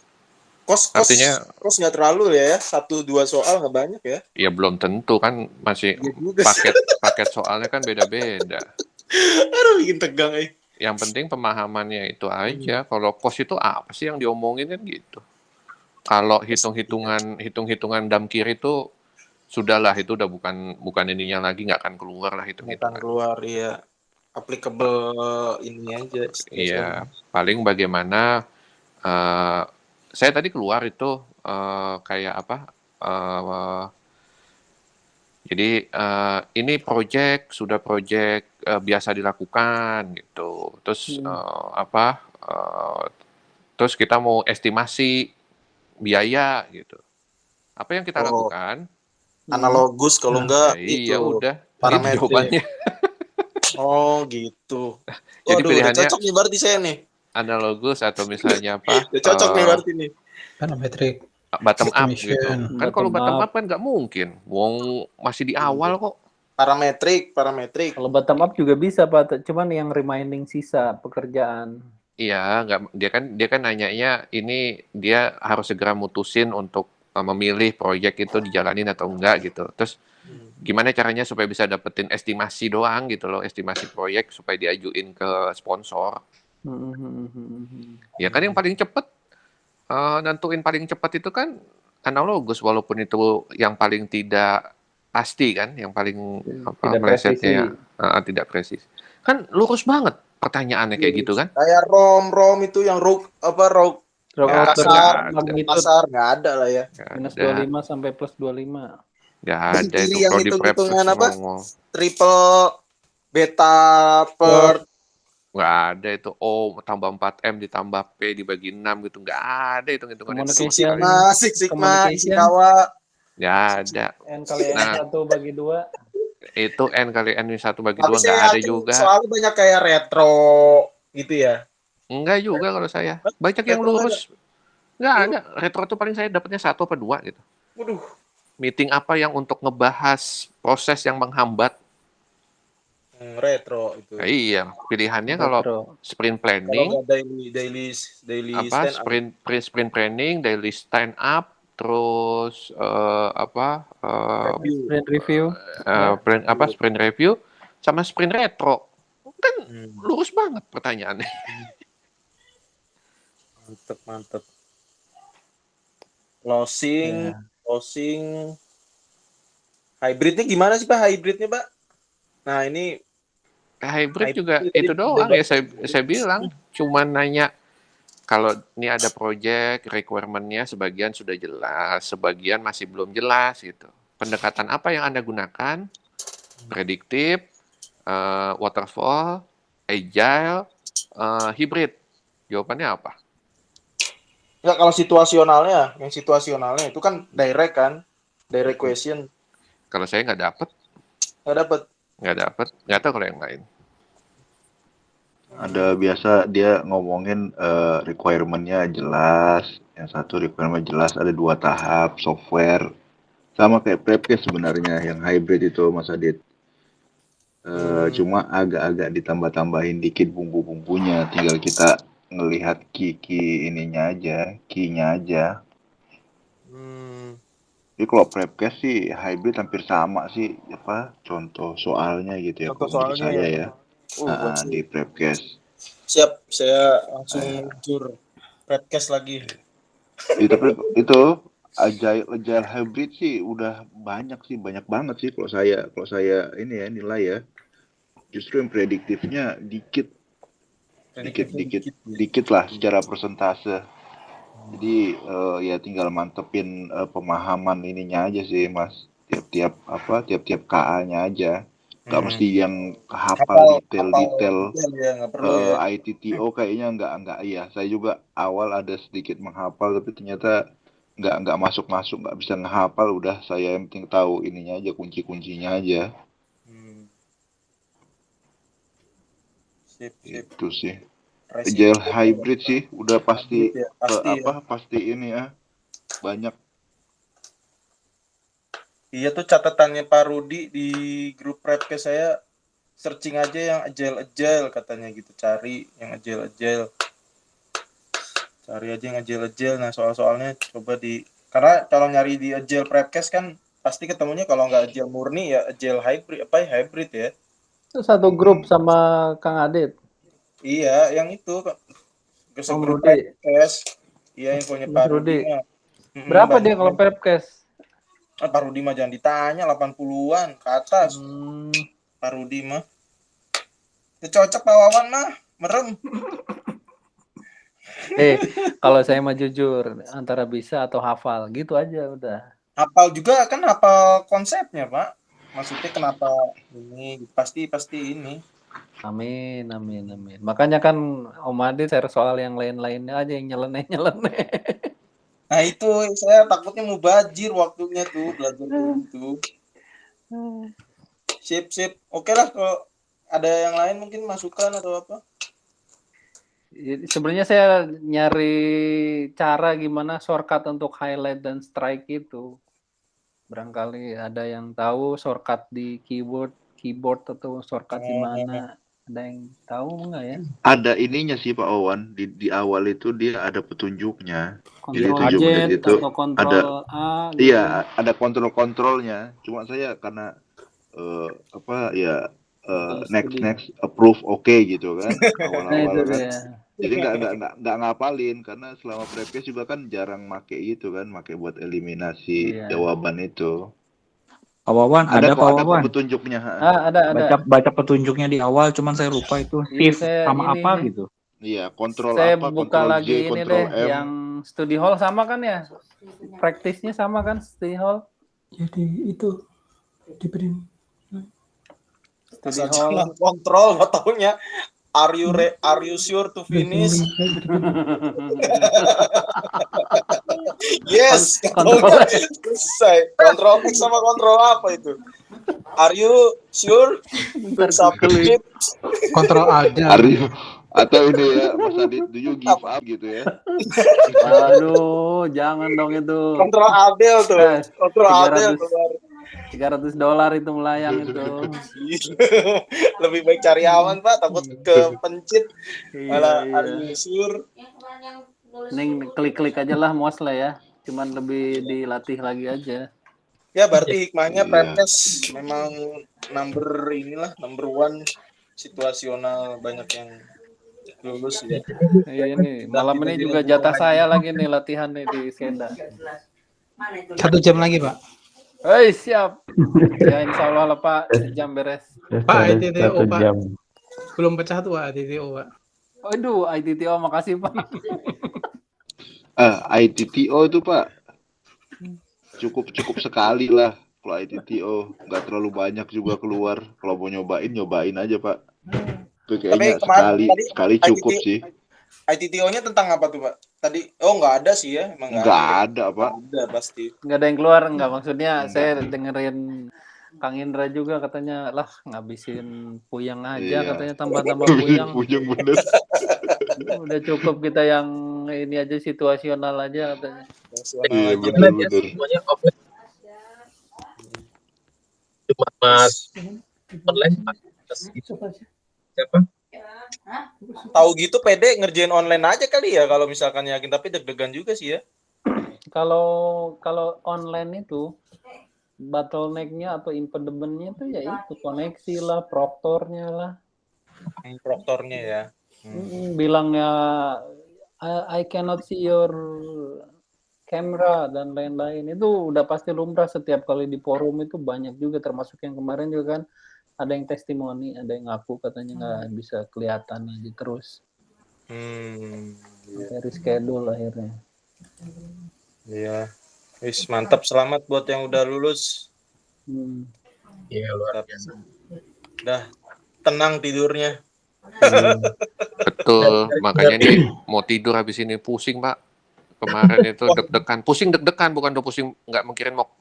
Artinya kos nggak terlalu ya, 1-2 soal nggak banyak ya? Ya belum tentu kan, masih paket soalnya kan beda-beda. Aduh, bikin tegang ya. Yang penting pemahamannya itu aja. Kalau kos itu apa sih yang diomongin kan gitu. Kalau hitung-hitungan dam kiri itu sudahlah, itu udah bukan ininya lagi, nggak akan keluar lah hitung-hitungan. Akan keluar ya, applicable ini aja. Iya, paling bagaimana saya tadi keluar itu kayak apa Jadi ini sudah project biasa dilakukan gitu. Terus terus kita mau estimasi biaya gitu. Apa yang kita Oh, lakukan? analogus kalau enggak Iya itu udah, gitu parametrik. jawabannya. Oh gitu. Jadi Waduh, udah pilihannya cocok nih berarti saya nih. analogus atau misalnya apa? Udah cocok nih berarti nih. Parametric Bottom up gitu. estimation. Kan kalau Bottom bottom up. up kan nggak mungkin. Wong masih di awal kok. Parametrik. Kalau bottom up juga bisa, Pak. Cuman yang remaining sisa pekerjaan. Iya, nggak dia kan nanyanya ini dia harus segera mutusin untuk memilih proyek itu dijalanin atau enggak gitu. Terus gimana caranya supaya bisa dapetin estimasi doang gitu loh, estimasi proyek supaya diajuin ke sponsor. Ya kan yang paling cepet nentuin paling cepat itu kan analogus, walaupun itu yang paling tidak pasti kan, yang paling Tidak melesetnya tidak presis. Kan lurus banget pertanyaannya kayak gitu kan? Kayak rom itu yang rock kasar, magnitude nggak ada lah ya. minus 25 sampai plus 25. Nggak ada itu Yang kalau di prep hitung-hitungan apa? ngomong. Triple beta per Nggak ada itu tambah 4M ditambah P dibagi 6 gitu, nggak ada hitung-hitungan itu. sigma Ishikawa. Nggak ada. N kali N 1 bagi 2. Itu N kali N 1 bagi 2 Tapi nggak saya ada juga. Soalnya banyak kayak retro gitu ya. Enggak juga kalau saya. Banyak yang lurus. Nggak ada. Retro tuh paling saya dapatnya 1 atau 2 gitu. Waduh. Meeting apa yang untuk ngebahas proses yang menghambat? Retro itu. Nah, iya, pilihannya kalau sprint planning, kalau daily apa sprint planning, daily stand up, terus sprint review, sprint review, sama sprint retro, kan lurus banget pertanyaannya. Mantep. Closing, hybridnya gimana sih Pak? Hybridnya Pak? Nah ini hybrid juga itu doang ya saya bilang, cuman nanya kalau ini ada project requirement-nya sebagian sudah jelas, sebagian masih belum jelas gitu. Pendekatan apa yang Anda gunakan? Prediktif, waterfall, agile, hybrid. Jawabannya apa? Enggak, kalau yang situasionalnya itu kan direct question. Kalau saya nggak dapet. Nggak tahu kalau yang lain. Ada biasa dia ngomongin requirement-nya jelas, yang satu requirement jelas, ada 2 tahap software, sama kayak prepcase sebenarnya yang hybrid itu Mas Adit. Cuma agak-agak ditambah-tambahin dikit bumbu-bumbunya, tinggal kita ngelihat key-nya aja. Jadi kalau prepcase sih hybrid hampir sama sih, contoh soalnya gitu ya, menurut saya ya. Di prepcase. Siap, saya langsung jur prepcase lagi. Tapi itu agile hybrid sih udah banyak banget sih kalau saya ini ya nilai ya. Justru yang prediktifnya dikit lah secara persentase. Jadi ya tinggal mantepin pemahaman ininya aja sih Mas. Tiap KA-nya aja. Nggak mesti yang hafal detail ITTO kayaknya nggak iya. Saya juga awal ada sedikit menghafal tapi ternyata nggak masuk nggak bisa ngehafal. Udah saya yang penting tahu ininya aja, kunci-kuncinya aja. Itu sih. Agile hybrid sih udah pasti ini ya banyak. Iya tuh catatannya Pak Rudi di grup prepcase saya, searching aja yang agile katanya gitu, cari yang agile. Cari aja yang agile. Nah soalnya coba karena kalau nyari di agile prepcase kan pasti ketemunya kalau nggak agile murni ya agile hybrid ya. Itu satu grup sama Kang Adit. Iya yang itu grup prepcase. Iya infonya Pak Rudi. Berapa dia kalau prepcase? Pak Rudi mah jangan ditanya, 80-an ke atas. Pak Rudi mah. Itu cocok Pak Wawan mah, merem. Kalau saya mah jujur, antara bisa atau hafal, gitu aja udah. Hafal juga kan, hafal konsepnya Pak. maksudnya kenapa ini pasti ini. Amin. Makanya kan Om Adi share soal yang lain-lainnya aja yang nyeleneh. Nah itu saya takutnya mau bajir waktunya tuh belajar gitu. Sip. Oke lah kalau ada yang lain mungkin masukan atau apa? Sebenarnya saya nyari cara gimana shortcut untuk highlight dan strike itu. Barangkali ada yang tahu shortcut di keyboard atau shortcut di mana. Ada yang tahu nggak ya? Ada ininya sih Pak Owan, di awal itu dia ada petunjuknya. Jadi Kontrol 7 menit Z itu atau kontrol ada A gitu. iya, ada kontrol-kontrolnya. Cuma saya karena next approve oke gitu kan awal-awal itu kan. dia. Jadi nggak ngapalin karena selama prepcast juga kan jarang make itu kan, make buat eliminasi Iya. jawaban itu. Pak Wawan, ada Pak Ada Wawan. petunjuknya. Ada. Baca petunjuknya di awal, cuman saya lupa itu shift saya sama ini apa nih. gitu. Iya, kontrol Saya apa, buka kontrol lagi J, ini kontrol deh, M. yang study hall sama kan ya? Praktisnya sama kan study hall? Jadi itu diberi Study Salah hall. kontrol nggak taunya. Are you sure to finish? Yes, Kontrol. selesai. Kontrol X sama kontrol apa itu? Are you sure to submit? kontrol aja. Atau ini ya, Mas Adit, do you give up gitu ya? Aduh, jangan dong itu. Kontrol Adel tuh. Kontrol Adel keluar. $300 itu melayang itu. Lebih baik cari aman Pak, takut ke pencit. Malah are you sure? Neng klik-klik aja lah mos lah ya. Cuman lebih dilatih lagi aja. Ya berarti hikmahnya prepcast memang number one situasional, banyak yang lulus ya. Iya nih, malam ini juga jatah saya lagi nih latihan nih di Senda. 1 jam lagi, Pak. Hei, siap. Ya insya Allah lah Pak, jam beres. Pak, ITTO Pak. Belum pecah tuh Pak, ITTO Pak. Waduh, ITTO makasih Pak. ITTO itu Pak cukup sekali lah kalau ITTO, nggak terlalu banyak juga keluar. Kalau mau nyobain aja Pak. Itu kayaknya sekali cukup sih. ITTO-nya tentang apa tuh Pak? Tadi nggak ada sih ya, emang nggak ada Pak. Ada pasti. Nggak ada yang keluar, nggak maksudnya saya dengerin Kang Indra juga katanya lah ngabisin puyeng aja, katanya tambah-tambah puyeng. Puyeng bener. Udah cukup kita yang ini aja situasional aja katanya. Iya bener. Semuanya offline. Cuma Mas online Pak. Siapa? Tahu gitu pede ngerjain online aja kali ya kalau misalkan yakin, tapi deg-degan juga sih ya. Kalau online itu bottleneck-nya atau impediment-nya itu ya itu koneksi lah, proktornya lah. Proktornya ya. Bilangnya I cannot see your camera dan lain-lain itu udah pasti lumrah setiap kali di forum itu, banyak juga termasuk yang kemarin juga kan ada yang testimoni, ada yang ngaku katanya nggak bisa kelihatan aja terus. Dari schedule akhirnya. Iya. Wis mantap, selamat buat yang udah lulus. Iya luar biasa. Udah tenang tidurnya. Betul, makanya nih mau tidur habis ini pusing Pak. Kemarin itu deg-degan, bukan udah pusing nggak mikirin mock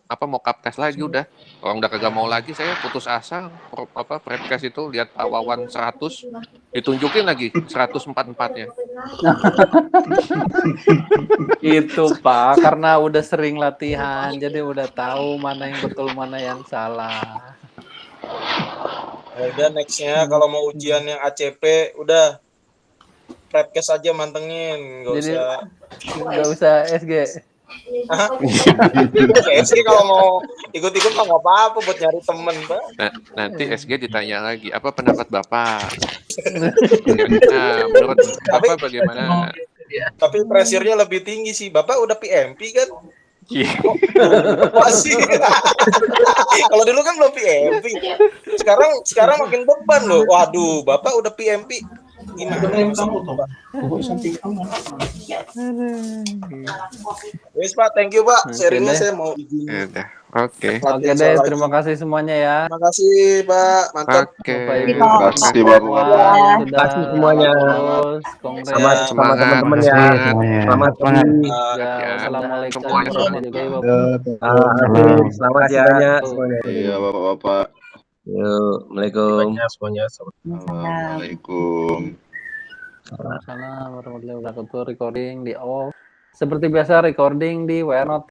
up test lagi udah. Orang udah kagak mau lagi, saya putus asa prepcast itu lihat Pak Wawan 100 ditunjukin lagi 144-nya. Itu Pak, karena udah sering latihan jadi udah tahu mana yang betul mana yang salah. Ya udah nextnya kalau mau ujian yang ACP udah prepcast aja mantengin, nggak usah SG. SG kalau mau ikut-ikut mah nggak apa-apa buat nyari temen Pak. Nanti SG ditanya lagi apa pendapat Bapak. Menurut Bapak bagaimana? Tapi pressure-nya lebih tinggi sih. Bapak udah PMP kan? Masih. Kalau dulu kan belum PMP. Sekarang makin beban loh. Waduh, Bapak udah PMP. Wes Pak, thank you Pak. Oke Sharingnya deh. saya mau izin Ya udah. Oke. Oke latihan deh, soal terima lagi. kasih semuanya ya. Terima kasih Pak, mantap. Oke. Bapak Ibu, Terima kasih semua Bapak-bapak. yang sudah Kasih semuanya. lulus, Sama kongres. sama teman-teman ya. Makasih semuanya. Selamat Semangat. pagi. Ya, Ya. wassalamualaikum Semuanya warahmatullahi semangat. wabarakatuh. Amin. Salam. Selamat Kasih ya banyak semuanya. Iya Bapak-bapak. Yuk, Assalamualaikum. Semuanya. Assalamualaikum. Waalaikumsalam warahmatullahi wabarakatuh. Recording di off. Seperti biasa recording di WhatsApp.